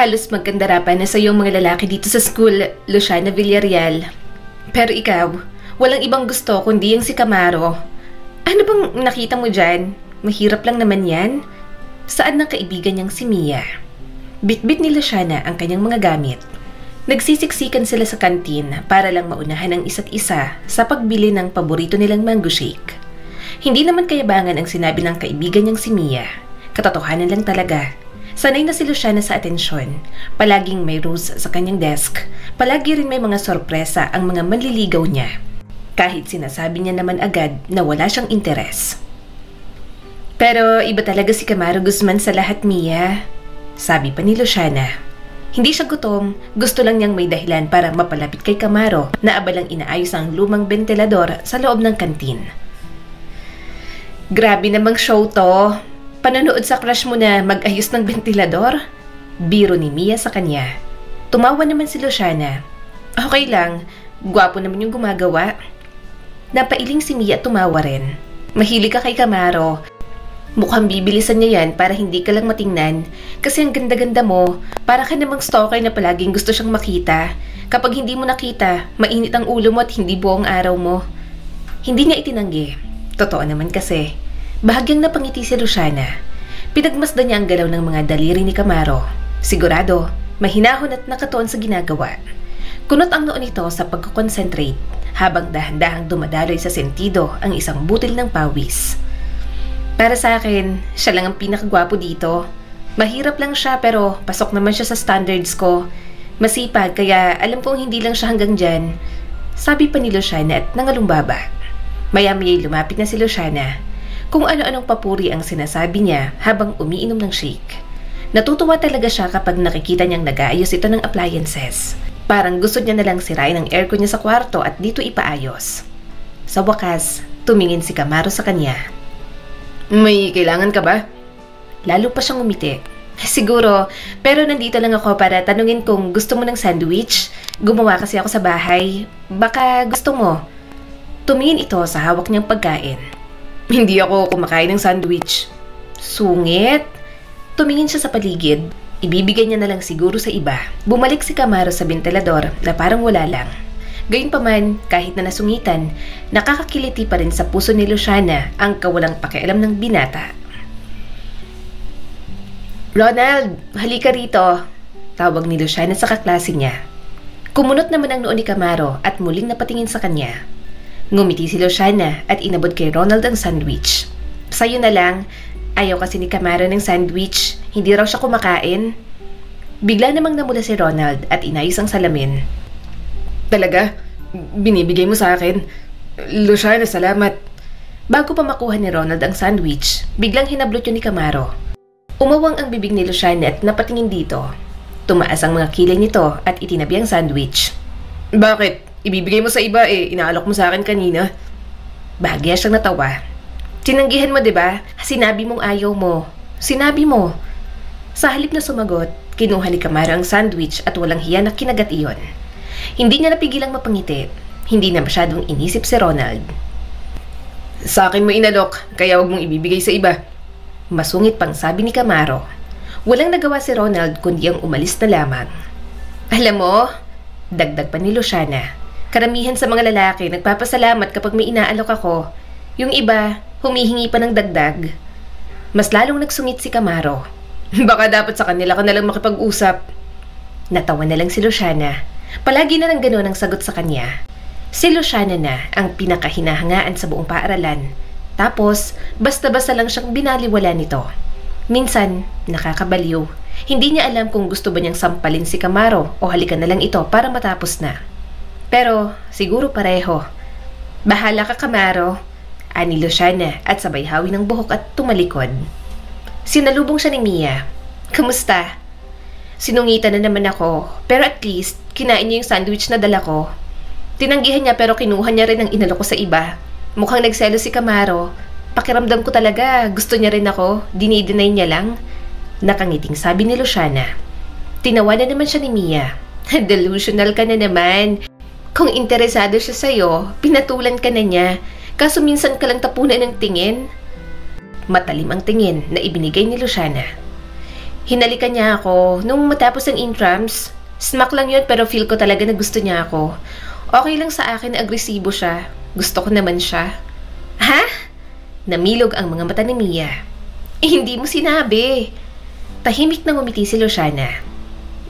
Halos magkandarapan na sa iyong mga lalaki dito sa school, Luciana Villarreal. Pero ikaw, walang ibang gusto kundi yung si Camaro. Ano bang nakita mo dyan? Mahirap lang naman yan. Saan ng kaibigan niyang si Mia? Bitbit ni Luciana ang kanyang mga gamit. Nagsisiksikan sila sa kantin para lang maunahan ang isa't isa sa pagbili ng paborito nilang mango shake. Hindi naman kayabangan ang sinabi ng kaibigan niyang si Mia. Katotohanan lang talaga. Sanay na si Luciana sa atensyon. Palaging may rose sa kanyang desk. Palagi rin may mga sorpresa ang mga manliligaw niya. Kahit sinasabi niya naman agad na wala siyang interes. Pero iba talaga si Camaro Guzman sa lahat, Mia. Sabi pa ni Luciana. Hindi siya gutom. Gusto lang niyang may dahilan para mapalapit kay Camaro na abalang inaayos ang lumang bentilador sa loob ng kantin. Grabe namang show to. Panonood sa crush mo na mag-ayos ng bentilador? Biro ni Mia sa kanya. Tumawa naman si Luciana. Okay lang, gwapo naman yung gumagawa. Napailing si Mia at tumawa rin. Mahilig ka kay Camaro. Mukhang bibilisan niya yan para hindi ka lang matingnan. Kasi ang ganda-ganda mo, para ka namang stalker na palaging gusto siyang makita. Kapag hindi mo nakita, mainit ang ulo mo at hindi buong araw mo. Hindi niya itinanggi. Totoo naman kasi. Bahagyang napangiti si Luciana. Pinagmasdan niya ang galaw ng mga daliri ni Camaro. Sigurado, mahinahon at nakatuon sa ginagawa. Kunot ang noo nito sa pagkukonsentrate habang dahan-dahang dumadaloy sa sentido ang isang butil ng pawis. Para sa akin, siya lang ang pinakagwapo dito. Mahirap lang siya pero pasok naman siya sa standards ko. Masipag kaya alam kong hindi lang siya hanggang dyan. Sabi pa ni Luciana at nangalumbaba. Maya-maya'y lumapit na si Luciana. Kung ano-anong papuri ang sinasabi niya habang umiinom ng shake. Natutuwa talaga siya kapag nakikita niyang nag-aayos ito ng appliances. Parang gusto niya nalang sirain ang aircon niya sa kwarto at dito ipaayos. Sa wakas, tumingin si Camaro sa kanya. May kailangan ka ba? Lalo pa siyang umiti. Siguro, pero nandito lang ako para tanungin kung gusto mo ng sandwich. Gumawa kasi ako sa bahay. Baka gusto mo. Tumingin ito sa hawak niyang pagkain. Hindi ako kumakain ng sandwich. Sungit. Tumingin siya sa paligid. Ibibigay niya na lang siguro sa iba. Bumalik si Camaro sa bentilador na parang wala lang. Gayunpaman, kahit na nasungitan, nakakakiliti pa rin sa puso ni Luciana ang kawalang pakialam ng binata. Ronald, halika rito. Tawag ni Luciana sa kaklase niya. Kumunot naman ang noo ni Camaro at muling napatingin sa kanya. Ngumiti si Luciana at inabot kay Ronald ang sandwich. Sa'yo na lang, ayaw kasi ni Camaro ng sandwich. Hindi raw siya kumakain. Bigla namang namula si Ronald at inayos ang salamin. Talaga? Binibigay mo sa akin? Luciana, salamat. Bago pa makuha ni Ronald ang sandwich, biglang hinablot yun ni Camaro. Umawang ang bibig ni Luciana at napatingin dito. Tumaas ang mga kilay nito at itinabi ang sandwich. Bakit? Ibibigay mo sa iba inaalok mo sa akin kanina. Bahagya siyang natawa. Tinanggihan mo, 'di ba? Sinabi mong ayaw mo. Sinabi mo. Sa halip na sumagot, kinuha ni Camaro ang sandwich at walang hiya na kinagat iyon. Hindi niya napigilang mapangiti. Hindi na masyadong inisip si Ronald. Sa akin mo inalok, kaya wag mong ibibigay sa iba. Masungit pang sabi ni Camaro. Walang nagawa si Ronald kundi ang umalis na lamang. Alam mo, dagdag pa ni Luciana. Karamihan sa mga lalaki nagpapasalamat kapag may inaalok ako. Yung iba, humihingi pa ng dagdag. Mas lalong nagsungit si Camaro. Baka dapat sa kanila ka nalang makipag-usap. Natawa na lang si Luciana. Palagi na lang gano'n ang sagot sa kanya. Si Luciana na ang pinakahinahangaan sa buong paaralan. Tapos, basta-basta lang siyang binaliwala nito. Minsan, nakakabaliw. Hindi niya alam kung gusto ba niyang sampalin si Camaro o halikan na lang ito para matapos na. Pero, siguro pareho. Bahala ka, Camaro. Ani Luciana at sabay hawi ng buhok at tumalikod. Sinalubong siya ni Mia. Kamusta? Sinungitan na naman ako, pero at least, kinain niya yung sandwich na dala ko. Tinanggihan niya pero kinuha niya rin ang inalok ko sa iba. Mukhang nagselo si Camaro. Pakiramdam ko talaga, gusto niya rin ako. Dinideny niya lang. Nakangiting sabi ni Luciana. Tinawa na naman siya ni Mia. Delusional ka na naman. Kung interesado siya sa'yo, pinatulan ka na niya. Kaso minsan ka lang tapunan ng tingin. Matalim ang tingin na ibinigay ni Luciana. Hinalikan niya ako nung matapos ang intrams. Smack lang yun pero feel ko talaga na gusto niya ako. Okay lang sa akin na agresibo siya. Gusto ko naman siya. Ha? Namilog ang mga mata ni Mia. Hindi mo sinabi. Tahimik na ngumiti si Luciana.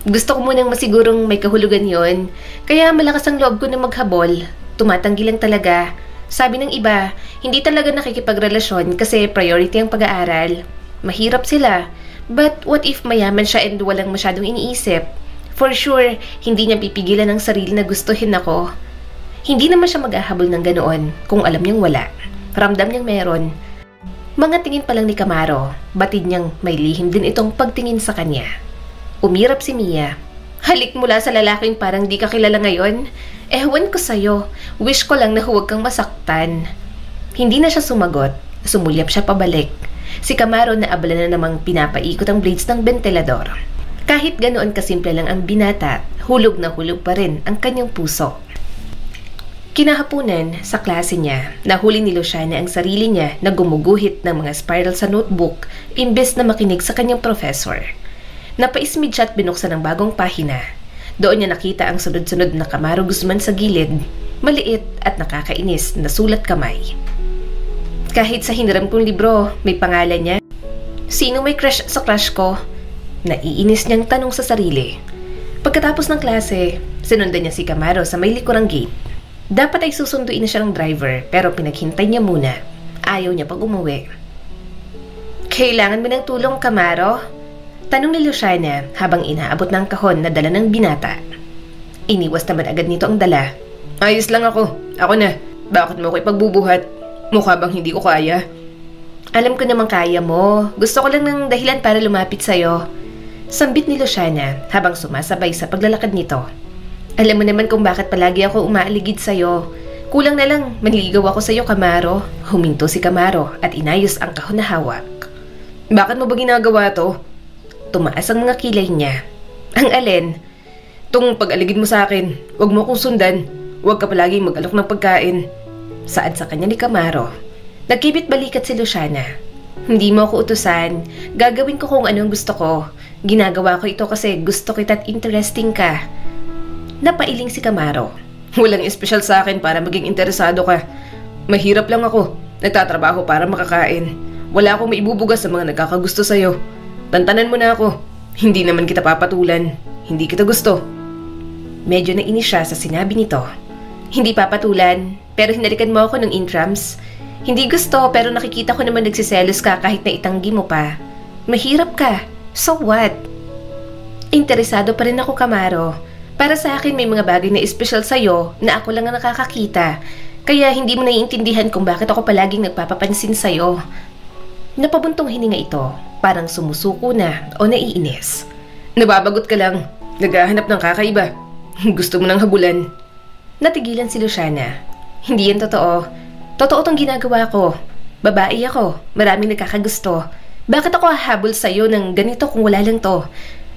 Gusto ko munang masigurong may kahulugan yon, kaya malakas ang loob ko na maghabol. Tumatanggi lang talaga. Sabi ng iba, hindi talaga nakikipagrelasyon kasi priority ang pag-aaral. Mahirap sila. But what if mayaman siya and walang masyadong iniisip? For sure, hindi niya pipigilan ang sarili na gustuhin ako. Hindi naman siya maghahabol ng ganoon kung alam niyang wala. Ramdam niyang meron. Mga tingin pa lang ni Camaro, batid niyang may lihim din itong pagtingin sa kanya. Umirap si Mia. Halik mula sa lalaking parang di ka kilala ngayon. Ewan ko sa'yo. Wish ko lang na huwag kang masaktan. Hindi na siya sumagot. Sumulyap siya pabalik. Si Camaro na abala na namang pinapaikot ang blades ng ventilador. Kahit ganoon kasimple lang ang binata, hulog na hulog pa rin ang kanyang puso. Kinahaponan, sa klase niya, nahuli ni Luciana ang sarili niya na gumuguhit ng mga spiral sa notebook imbes na makinig sa kanyang professor. Napaismid siya at binuksan ang bagong pahina. Doon niya nakita ang sunod-sunod na Camaro Guzman sa gilid, maliit at nakakainis na sulat kamay. Kahit sa hiniram kong libro, may pangalan niya. Sino may crush sa crush ko? Naiinis niyang tanong sa sarili. Pagkatapos ng klase, sinundan niya si Camaro sa may likurang gate. Dapat ay susunduin na siya ng driver pero pinaghintay niya muna. Ayaw niya pag umuwi. Kailangan mo ng tulong, Camaro? Tanong ni Luciana habang inaabot ng kahon na dala ng binata. Iniwas naman agad nito ang dala. Ayos lang ako. Ako na. Bakit mo ako ipagbubuhat? Mukha bang hindi ko kaya? Alam ko namang kaya mo. Gusto ko lang ng dahilan para lumapit sa'yo. Sambit ni Luciana habang sumasabay sa paglalakad nito. Alam mo naman kung bakit palagi ako umaaligid sa'yo. Kulang na lang, manligaw ako sa'yo, Camaro. Huminto si Camaro at inayos ang kahon na hawak. Bakit mo ba ginagawa to? Tumaas ang mga kilay niya. Ang alin? Tung pag-aligid mo sa akin, huwag mo akong sundan. Huwag ka palaging mag-alok ng pagkain. Saad sa kanya ni Camaro. Nagkibit balikat si Luciana. Hindi mo ako utusan. Gagawin ko kung anong gusto ko. Ginagawa ko ito kasi gusto kita at interesting ka. Napailing si Camaro. Walang espesyal sa akin para maging interesado ka. Mahirap lang ako. Nagtatrabaho para makakain. Wala akong maibubugas sa mga nagkakagusto sa'yo. Tantanan mo na ako. Hindi naman kita papatulan. Hindi kita gusto. Medyo nainis siya sa sinabi nito. Hindi papatulan, pero hinalikan mo ako ng intrams. Hindi gusto, pero nakikita ko naman nagsiselos ka kahit na itanggi mo pa. Mahirap ka. So what? Interesado pa rin ako, Camaro. Para sa akin may mga bagay na espesyal sa'yo na ako lang ang nakakakita. Kaya hindi mo naiintindihan kung bakit ako palaging nagpapapansin sa'yo. Napabuntong hininga ito, parang sumusuko na o naiinis. Nababagot ka lang. Naghahanap ng kakaiba. Gusto mo nang habulan. Natigilan si Luciana. Hindi yan totoo. Totoo tong ginagawa ko. Babae ako. Maraming nagkakagusto. Bakit ako hahabol sa'yo ng ganito kung wala lang to?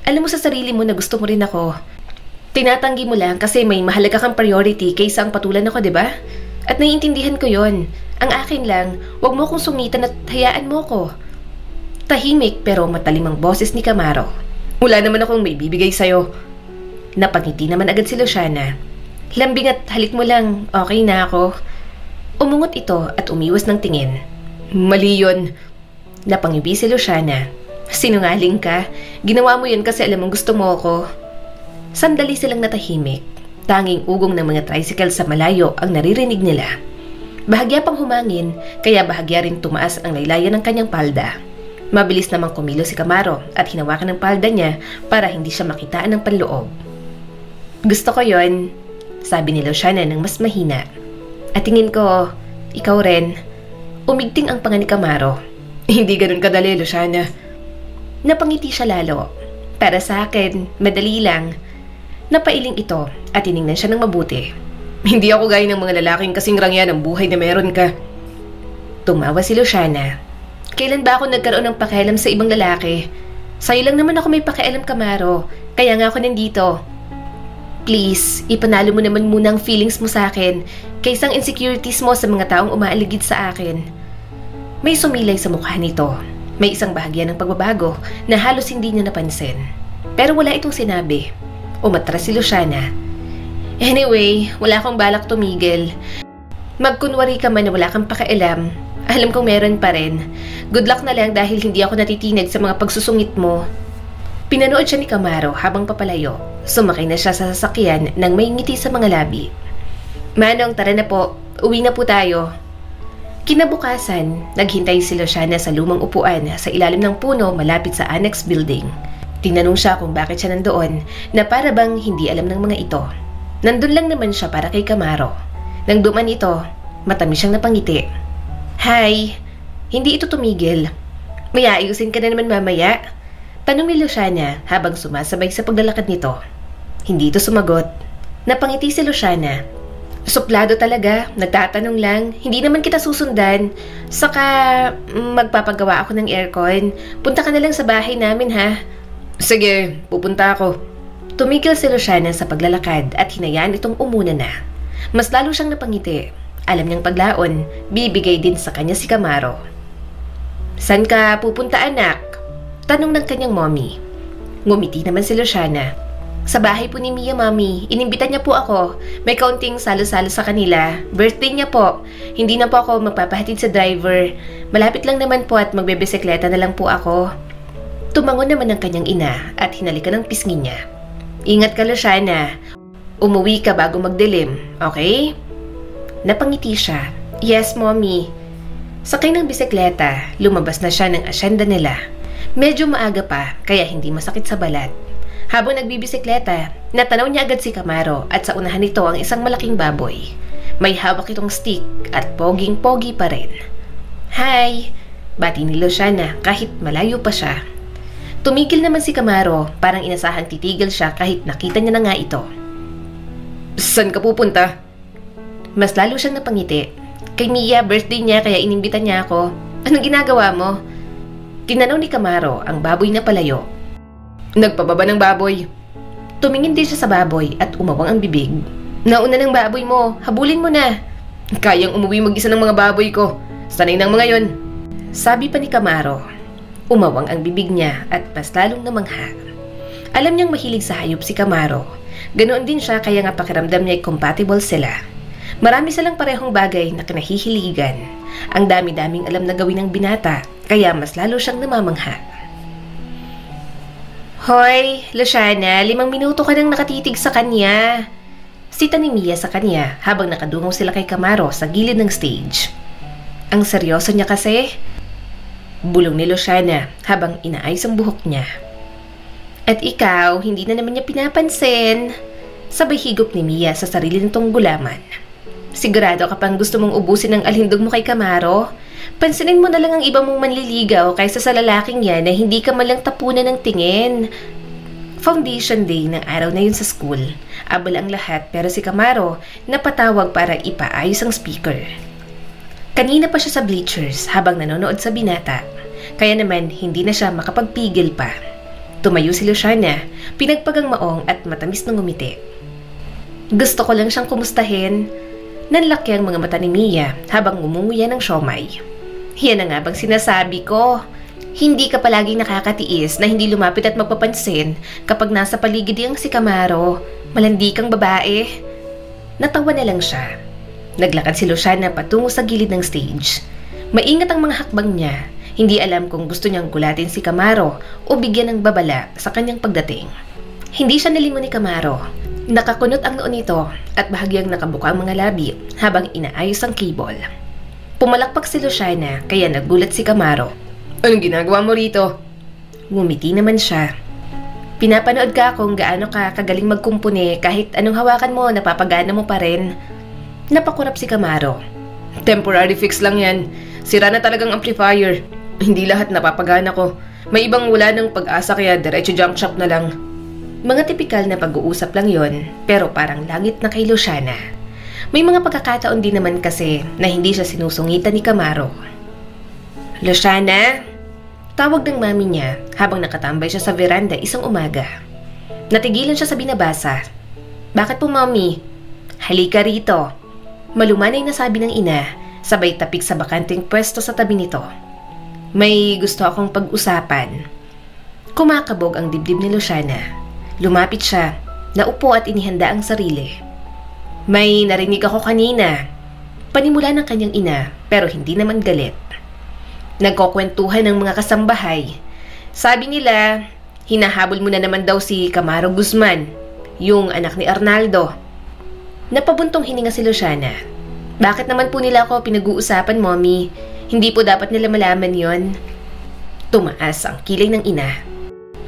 Alam mo sa sarili mo na gusto mo rin ako. Tinatanggi mo lang kasi may mahalaga kang priority kaysa ang patulan ako, diba? At naiintindihan ko yon. Ang akin lang, wag mo akong sungitan at hayaan mo ko. Tahimik pero matalim ang boses ni Camaro. Wala naman akong may bibigay sa'yo. Napangiti naman agad si Luciana. Lambing at halik mo lang, okay na ako. Umungot ito at umiwas ng tingin. Mali yun. Napangibi si Luciana. Sinungaling ka. Ginawa mo yun kasi alam mong gusto mo ako. Sandali silang natahimik. Tanging ugong ng mga tricycle sa malayo ang naririnig nila. Bahagya pang humangin, kaya bahagya rin tumaas ang laylayan ng kanyang palda. Mabilis namang kumilo si Camaro at hinawakan ng palda niya para hindi siya makitaan ng panloob. Gusto ko yon, sabi ni Luciana ng mas mahina. At tingin ko, ikaw rin. Umigting ang panga ni Camaro. Hindi ganun kadali, Luciana. Napangiti siya lalo. Para sa akin, madali lang. Napailing ito at tiningnan siya ng mabuti. Hindi ako gaya ng mga lalaking kasing rangya ng buhay na meron ka. Tumawa si Luciana. Kailan ba ako nagkaroon ng pakialam sa ibang lalaki? Sa'yo lang naman ako may pakialam, Camaro. Kaya nga ako nandito. Please, ipanalo mo naman muna ang feelings mo sa akin kaysa ang insecurities mo sa mga taong umaaligid sa akin. May sumilay sa mukha nito. May isang bahagya ng pagbabago na halos hindi niya napansin. Pero wala itong sinabi. Umatras si Luciana. Anyway, wala akong balak tumigil. Magkunwari ka man na wala kang pakialam. Alam kong meron pa rin. Good luck na lang dahil hindi ako natitinag sa mga pagsusungit mo. Pinanood siya ni Camaro habang papalayo. Sumakay na siya sa sasakyan nang may ngiti sa mga labi. Manong, tara na po. Uwi na po tayo. Kinabukasan, naghintay si Luciana sa lumang upuan sa ilalim ng puno malapit sa annex building. Tinanong siya kung bakit siya nandoon na para bang hindi alam ng mga ito. Nandun lang naman siya para kay Camaro. Nang duman ito, matamis siyang napangiti. Hi! Hindi ito tumigil. May aayusin ka na naman mamaya? Tanong ni Luciana habang sumasabay sa paglalakad nito. Hindi ito sumagot. Napangiti si Luciana. Suplado talaga, nagtatanong lang, hindi naman kita susundan. Saka magpapagawa ako ng aircon. Punta ka na lang sa bahay namin ha. Sige, pupunta ako. Tumigil si Luciana sa paglalakad at hinayaan itong umuna na. Mas lalo siyang napangiti. Alam niyang paglaon, bibigay din sa kanya si Camaro. San ka pupunta anak? Tanong ng kanyang mommy. Ngumiti naman si Luciana. Sa bahay po ni Mia, Mami. Inimbitan niya po ako. May kaunting salo-salo sa kanila. Birthday niya po. Hindi na po ako magpapahatid sa driver. Malapit lang naman po at magbebisikleta na lang po ako. Tumangon naman ang kanyang ina at hinalikan ng pisngi niya. Ingat ka, Luciana. Umuwi ka bago magdilim, okay? Napangiti siya. Yes, Mommy. Sakay ng bisikleta, lumabas na siya ng asyenda nila. Medyo maaga pa, kaya hindi masakit sa balat. Habang nagbibisikleta, natanaw niya agad si Camaro at sa unahan nito ang isang malaking baboy. May hawak itong stick at poging-pogi pa rin. Hi! Bati ni Luciana kahit malayo pa siya. Tumigil naman si Camaro, parang inasahang titigil siya kahit nakita niya na nga ito. Saan ka pupunta? Mas lalo siyang napangiti. Kay Mia, birthday niya kaya inimbitan niya ako. Anong ginagawa mo? Tinanong ni Camaro ang baboy na palayo. Nagpababa ng baboy. Tumingin din siya sa baboy at umawang ang bibig. Nauna ng baboy mo, habulin mo na. Kayang umuwi mag-isa ng mga baboy ko. Sanay ng mga yon. Sabi pa ni Camaro. Umawang ang bibig niya at mas lalong namangha. Alam niyang mahilig sa hayop si Camaro. Ganoon din siya kaya nga pakiramdam niya ay compatible sila. Marami silang parehong bagay na kinahihiligan. Ang dami-daming alam na gawin ng binata kaya mas lalo siyang namamangha. Hoy, Luciana, 5 minuto ka nang nakatitig sa kanya. Sita ni Mia sa kanya habang nakadungaw sila kay Camaro sa gilid ng stage. Ang seryoso niya kasi. Bulong ni Luciana habang inaayos ang buhok niya. At ikaw, hindi na naman niya pinapansin. Sabay higop ni Mia sa sarili nitong gulaman. Sigurado ka pang gusto mong ubusin ang alindog mo kay Camaro? Pansinin mo na lang ang iba mong manliligaw kaysa sa lalaking yan na hindi ka malang tapunan ng tingin. Foundation day ng araw na yun sa school. Abala ang lahat pero si Camaro napatawag para ipaayos ang speaker. Kanina pa siya sa bleachers habang nanonood sa binata. Kaya naman hindi na siya makapagpigil pa. Tumayo si Luciana, pinagpagang maong at matamis na ngumiti. Gusto ko lang siyang kumustahin. Nanlaki ang mga mata ni Mia habang ngumunguya ng siomay. Yan na nga bang sinasabi ko? Hindi ka palaging nakakatiis na hindi lumapit at magpapansin kapag nasa paligid ang si Camaro. Malandi kang babae. Natawa na lang siya. Naglakad si Luciana patungo sa gilid ng stage. Maingat ang mga hakbang niya. Hindi alam kung gusto niyang gulatin si Camaro o bigyan ng babala sa kanyang pagdating. Hindi siya nalingon ni Camaro. Nakakunot ang noo nito at bahagyang nakabuka ang mga labi habang inaayos ang cable. Pumalakpak si Luciana kaya nagulat si Camaro. Anong ginagawa mo rito? Ngumiti naman siya. Pinapanood ka kung gaano ka kagaling magkumpune kahit anong hawakan mo napapagana mo pa rin. Napakurap si Camaro. Temporary fix lang yan. Sira na talagang amplifier. Hindi lahat napapagana ko. May ibang wala ng pag-asa kaya diretso junk shop na lang. Mga tipikal na pag-uusap lang yon pero parang langit na kay Luciana. May mga pagkakataon din naman kasi na hindi siya sinusungitan ni Camaro. Luciana? Tawag ng mami niya habang nakatambay siya sa veranda isang umaga. Natigilan siya sa binabasa. Bakit po, mami? Halika rito. Malumanay na sabi ng ina, sabay tapik sa bakanting pwesto sa tabi nito. May gusto akong pag-usapan. Kumakabog ang dibdib ni Luciana. Lumapit siya, naupo at inihanda ang sarili. May narinig ako kanina. Panimula ng kanyang ina, pero hindi naman galit. Nagkukwentuhan ng mga kasambahay. Sabi nila, hinahabol mo na naman daw si Camaro Guzman, yung anak ni Arnaldo. Napabuntong hininga si Luciana. Bakit naman po nila ako pinag-uusapan, Mommy? Hindi po dapat nila malaman yon. Tumaas ang kilay ng ina.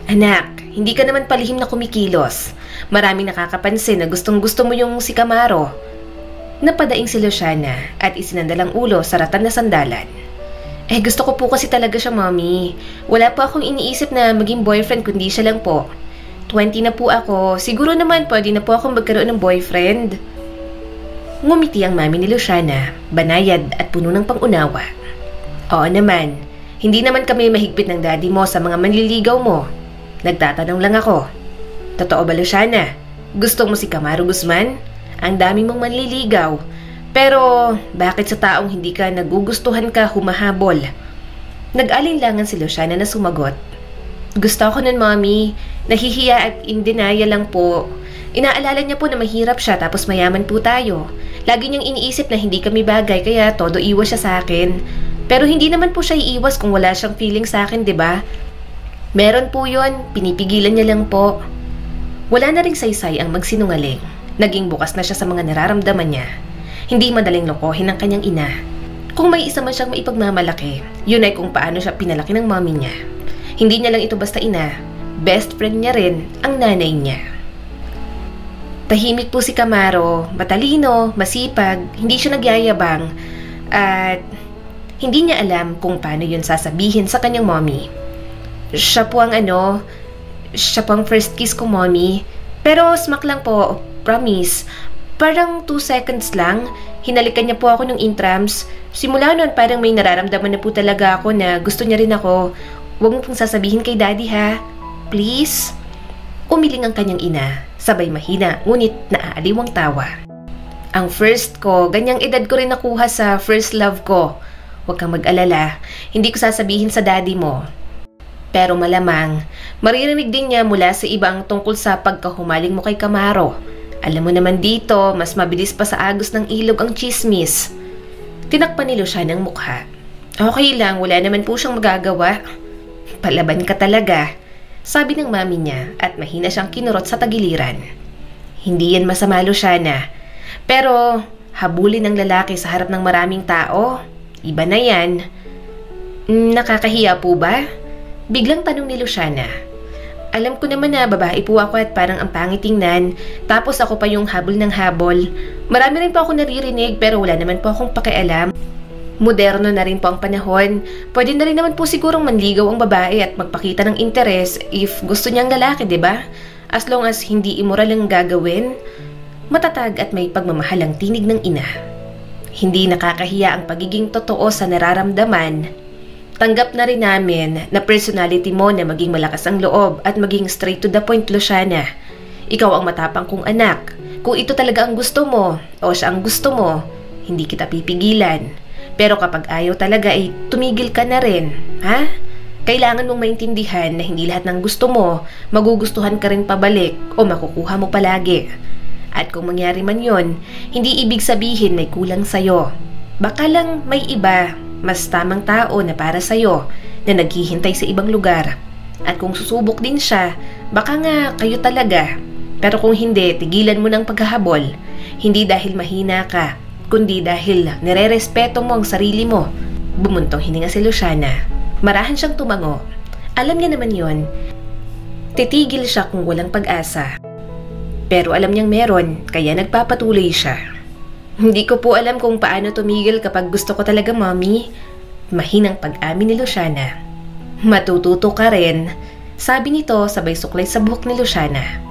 Anak, hindi ka naman palihim na kumikilos. Maraming nakakapansin na gustong-gusto mo yung si Camaro. Napadaing si Luciana at isinandalang ulo sa ratan na sandalan. Gusto ko po kasi talaga siya, Mommy. Wala po akong iniisip na maging boyfriend kundi siya lang po. 20 na po ako. Siguro naman pwede na po akong magkaroon ng boyfriend. Ngumiti ang mami ni Luciana, banayad at puno ng pangunawa. Oo naman, hindi naman kami mahigpit ng daddy mo sa mga manliligaw mo. Nagtatanong lang ako. Totoo ba, Luciana? Gusto mo si Camaro Guzman? Ang dami mong manliligaw. Pero bakit sa taong hindi ka nagugustuhan ka humahabol? Nag-alinlangan si Luciana na sumagot. Gusto ko nun, Mommy. Nahihiya at in denial lang po. Inaalala niya po na mahirap siya tapos mayaman po tayo. Lagi niyang iniisip na hindi kami bagay kaya todo iwas siya sa akin. Pero hindi naman po siya iiwas kung wala siyang feeling sa akin, 'di ba? Meron po yun, pinipigilan niya lang po. Wala na ring saysay ang magsinungaling. Naging bukas na siya sa mga nararamdaman niya. Hindi madaling lokohin ng kanyang ina. Kung may isa man siyang maipagmamalaki, yun ay kung paano siya pinalaki ng mami niya. Hindi niya lang ito basta ina, best friend niya rin ang nanay niya. Tahimik po si Camaro, matalino, masipag, hindi siya nagyayabang, at hindi niya alam kung paano yun sasabihin sa kanyang mommy. Siya po ang first kiss ko, Mommy. Pero smack lang po, promise. Parang 2 seconds lang, hinalikan niya po ako ng intrams. Simula nun parang may nararamdaman na po talaga ako na gusto niya rin ako. Huwag mo pong sasabihin kay daddy, ha? Please? Umiling ang kanyang ina, sabay mahina ngunit naaaliw ang tawa. Ang first ko, ganyang edad ko rin nakuha sa first love ko. Huwag kang mag-alala, hindi ko sasabihin sa daddy mo. Pero malamang, maririnig din niya mula sa ibang tungkol sa pagkahumaling mo kay Camaro. Alam mo naman dito, mas mabilis pa sa agos ng ilog ang chismis. Tinakpan ni Luciana ang mukha. Okay lang, wala naman po siyang magagawa. Palaban ka talaga, sabi ng mami niya at mahina siyang kinurot sa tagiliran. Hindi yan masama, Luciana. Pero habulin ng lalaki sa harap ng maraming tao, iba na yan. Nakakahiya po ba? Biglang tanong ni Luciana. Alam ko naman na babae po ako at parang ang pangit tingnan, tapos ako pa yung habol ng habol. Marami rin po ako naririnig pero wala naman po akong pakialam. Moderno na rin po ang panahon. Pwede na rin naman po sigurong manligaw ang babae at magpakita ng interes if gusto niyang lalaki, 'di ba? As long as hindi immoral ang gagawin. Matatag at may pagmamahal ang tinig ng ina. Hindi nakakahiya ang pagiging totoo sa nararamdaman. Tanggap na rin namin na personality mo na maging malakas ang loob at maging straight to the point, Luciana. Ikaw ang matapang kong anak. Kung ito talaga ang gusto mo o siya ang gusto mo, hindi kita pipigilan. Pero kapag ayaw talaga ay tumigil ka na rin, ha? Kailangan mong maintindihan na hindi lahat ng gusto mo magugustuhan ka rin pabalik o makukuha mo palagi. At kung mangyari man yon, hindi ibig sabihin may kulang sa'yo. Baka lang may iba, mas tamang tao na para sa'yo na naghihintay sa ibang lugar. At kung susubok din siya, baka nga kayo talaga. Pero kung hindi, tigilan mo ng paghahabol. Hindi dahil mahina ka, kundi dahil nire-respeto mo ang sarili mo. Bumuntong hininga si Luciana. Marahan siyang tumango. Alam niya naman yon. Titigil siya kung walang pag-asa. Pero alam niyang meron, kaya nagpapatuloy siya. Hindi ko po alam kung paano tumigil kapag gusto ko talaga, Mommy. Mahinang pag-amin ni Luciana. Matututo ka rin, sabi nito sabay suklay sa buhok ni Luciana.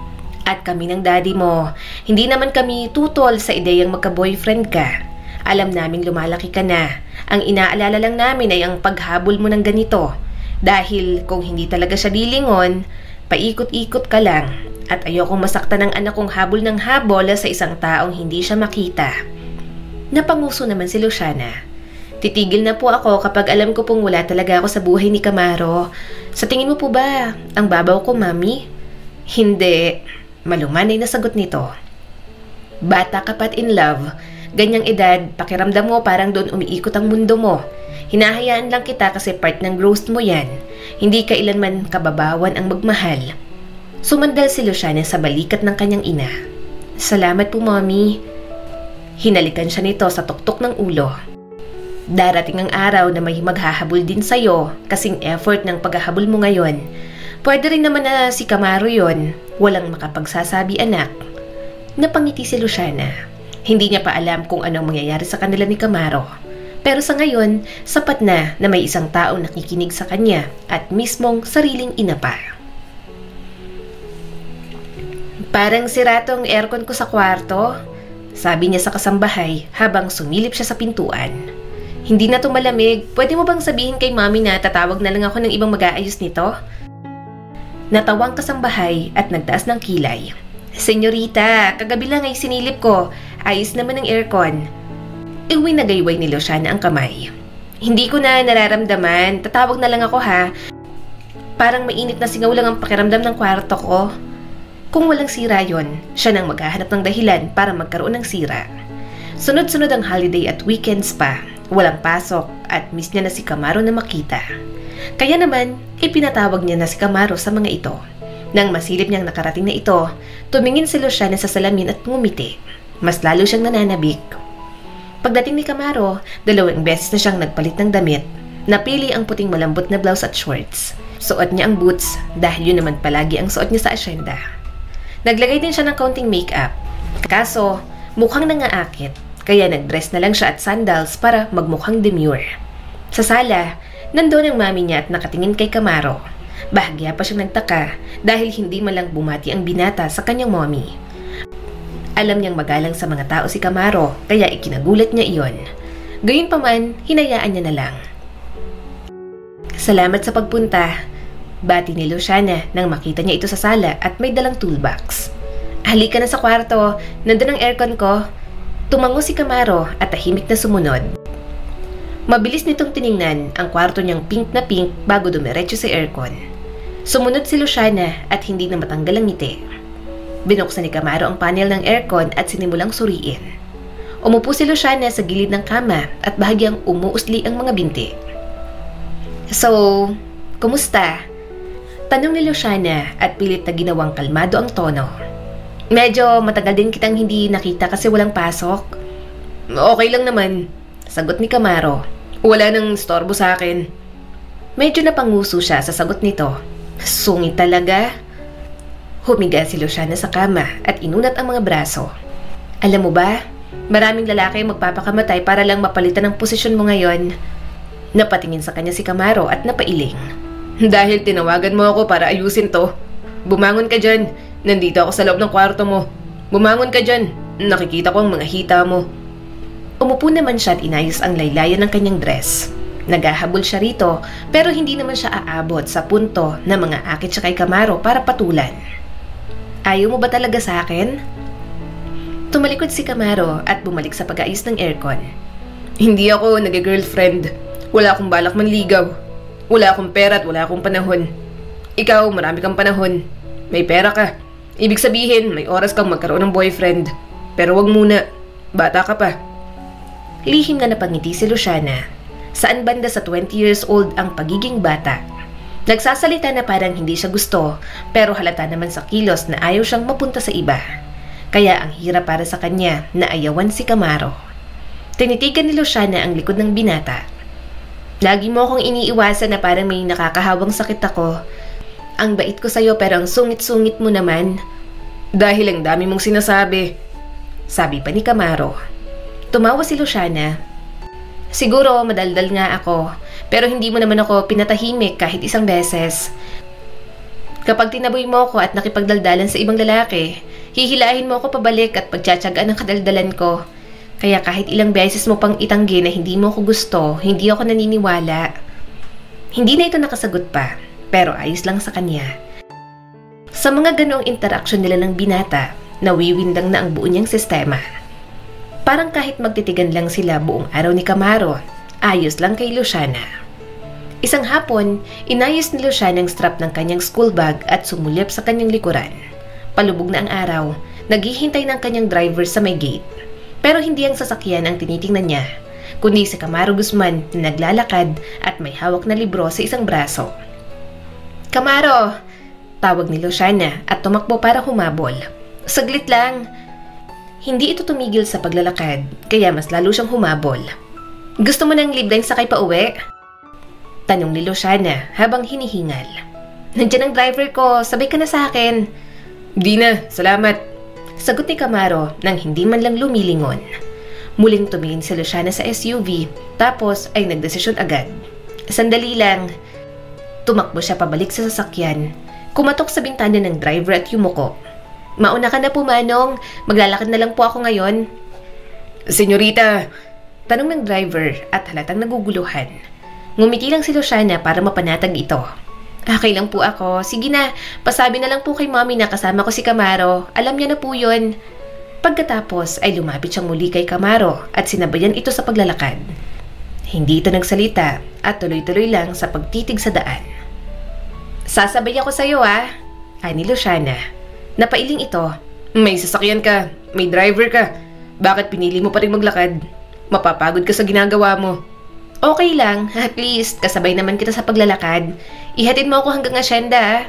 At kami ng daddy mo, hindi naman kami tutol sa ideyang magka-boyfriend ka. Alam naming lumalaki ka na. Ang inaalala lang namin ay ang paghabol mo ng ganito. Dahil kung hindi talaga siya lilingon, paikot-ikot ka lang. At ayokong masaktan ng anak kong habol ng habol sa isang taong hindi siya makita. Napanguso naman si Luciana. Titigil na po ako kapag alam ko pong wala talaga ako sa buhay ni Camaro. Sa tingin mo po ba, ang babaw ko, Mami? Hindi. Malumanay na sagot nito. Bata ka pat in love. Ganyang edad, pakiramdam mo parang doon umiikot ang mundo mo. Hinahayaan lang kita kasi part ng growth mo yan. Hindi kailanman kababawan ang magmahal. Sumandal si Luciana sa balikat ng kanyang ina. Salamat po, Mommy. Hinalikan siya nito sa tuktok ng ulo. Darating ang araw na may maghahabol din sa'yo kasing effort ng paghahabol mo ngayon. Pwede rin naman na si Camaro yon. Walang makapagsasabi, anak. Napangiti si Luciana. Hindi niya pa alam kung anong mangyayari sa kanila ni Camaro. Pero sa ngayon, sapat na may isang taong nakikinig sa kanya at mismong sariling ina pa. Parang sira tong aircon ko sa kwarto, sabi niya sa kasambahay habang sumilip siya sa pintuan. Hindi na to malamig. Pwede mo bang sabihin kay Mami na tatawag na lang ako ng ibang mag-aayos nito? Natawang kasambahay at nagtaas ng kilay. Senyorita, kagabi lang ay sinilip ko. Ayos naman ang aircon. Iwi na gayway ni Luciana ang kamay. Hindi ko na nararamdaman. Tatawag na lang ako ha. Parang mainit na singaw lang ang pakiramdam ng kwarto ko. Kung walang sira yon, siya nang maghahanap ng dahilan para magkaroon ng sira. Sunod-sunod ang holiday at weekends pa. Walang pasok at miss niya na si Camaro na makita. Kaya naman, ipinatawag niya na si Camaro sa mga ito. Nang masilip niyang nakarating na ito, tumingin si Luciana sa salamin at ngumiti. Mas lalo siyang nananabik. Pagdating ni Camaro, 2 beses na siyang nagpalit ng damit. Napili ang puting malambot na blouse at shorts. Suot niya ang boots dahil yun naman palagi ang suot niya sa asyenda. Naglagay din siya ng kaunting makeup. Kaso, mukhang nangaakit. Kaya nagdress na lang siya at sandals para magmukhang demure. Sa sala, nandoon ang mami niya at nakatingin kay Camaro. Bahagya pa siyang nagtaka dahil hindi man lang bumati ang binata sa kanyang mommy. Alam niyang magalang sa mga tao si Camaro kaya ikinagulat niya iyon. Gayunpaman, hinayaan niya na lang. Salamat sa pagpunta. Bati ni Luciana nang makita niya ito sa sala at may dalang toolbox. Halika na sa kwarto, nandun ang aircon ko. Tumango si Camaro at tahimik na sumunod. Mabilis nitong tiningnan ang kwarto niyang pink na pink bago dumiretso sa aircon. Sumunod si Luciana at hindi na matanggal ang ngiti. Binuksan ni Camaro ang panel ng aircon at sinimulang suriin. Umupo si Luciana sa gilid ng kama at bahagyang umuusli ang mga binti. So, kumusta? Tanong ni Luciana at pilit na ginawang kalmado ang tono. Medyo matagal din kitang hindi nakita kasi walang pasok. Okay lang naman, sagot ni Camaro. Wala nang storbo sa akin. Medyo napanguso siya sa sagot nito. Sungit talaga. Humiga si Luciana sa kama at inunat ang mga braso. Alam mo ba, maraming lalaki magpapakamatay para lang mapalitan ang posisyon mo ngayon. Napatingin sa kanya si Camaro at napailing. Dahil tinawagan mo ako para ayusin to. Bumangon ka dyan. Nandito ako sa loob ng kwarto mo. Bumangon ka dyan. Nakikita ko ang mga hita mo. Umupo naman siya at inayos ang laylayan ng kanyang dress. Naghahabol siya rito pero hindi naman siya aabot sa punto na mga akit siya kay Camaro para patulan. Ayaw mo ba talaga sa akin? Tumalikod si Camaro at bumalik sa pag-aayos ng aircon. Hindi ako nag-girlfriend. Wala akong balak manligaw. Wala akong pera at wala akong panahon. Ikaw, marami kang panahon. May pera ka. Ibig sabihin, may oras kang magkaroon ng boyfriend. Pero wag muna. Bata ka pa. Lihim na napangiti si Luciana. Saan banda sa 20 years old ang pagiging bata? Nagsasalita na parang hindi siya gusto, pero halata naman sa kilos na ayaw siyang mapunta sa iba. Kaya ang hirap para sa kanya na ayawan si Camaro. Tinitigan ni Luciana ang likod ng binata. Lagi mo akong iniiwasan na parang may nakakahawang sakit ako. Ang bait ko sa'yo pero ang sungit-sungit mo naman. Dahil ang dami mong sinasabi, sabi pa ni Camaro. Tumawa si Luciana. Siguro madaldal nga ako, pero hindi mo naman ako pinatahimik kahit isang beses. Kapag tinaboy mo ako at nakipagdaldalan sa ibang lalaki, hihilahin mo ako pabalik at pagtsatsagaan ang kadaldalan ko. Kaya kahit ilang beses mo pang itanggi na hindi mo ako gusto, hindi ako naniniwala. Hindi na ito nakasagot pa. Pero ayos lang sa kanya. Sa mga ganoong interaksyon nila ng binata, nawiwindang na ang buo niyang sistema. Parang kahit magtitigan lang sila buong araw ni Camaro, Ayos lang kay Luciana. Isang hapon, inayos ni Luciana ang strap ng kanyang school bag at sumulyap sa kanyang likuran. Palubog na ang araw, naghihintay ng kanyang driver sa may gate. Pero hindi ang sasakyan ang tinitingnan niya, kundi si Camaro Guzman na naglalakad at may hawak na libro sa isang braso. "Camaro!" tawag ni Luciana at tumakbo para humabol. Saglit lang. Hindi ito tumigil sa paglalakad, kaya mas lalo siyang humabol. "Gusto mo ng libreng sakay pa uwi?" tanong ni Luciana habang hinihingal. "Nandiyan ang driver ko, sabay ka na sa akin." "Di na, salamat," sagot ni Camaro nang hindi man lang lumilingon. Muling tumingin si Luciana sa SUV, tapos ay nagdesisyon agad. Sandali lang. Tumakbo siya pabalik sa sasakyan. Kumatok sa bintana ng driver at yumuko. "Mauna ka na po, Manong. Maglalakad na lang po ako ngayon." "Senyorita," tanong ng driver at halatang naguguluhan. Ngumiti lang si Luciana para mapanatag ito. "Okay lang po ako. Sige na, pasabi na lang po kay Mommy na kasama ko si Camaro. Alam niya na po yun." Pagkatapos ay lumapit siyang muli kay Camaro at sinabayan ito sa paglalakad. Hindi ito nagsalita at tuloy-tuloy lang sa pagtitig sa daan. "Sasabay ako sa iyo ay ni Luciana. Napailing ito. "May sasakyan ka, may driver ka. Bakit pinili mo pa rin maglakad? Mapapagod ka sa ginagawa mo." "Okay lang, at least kasabay naman kita sa paglalakad. Ihatid mo ako hanggang asyenda."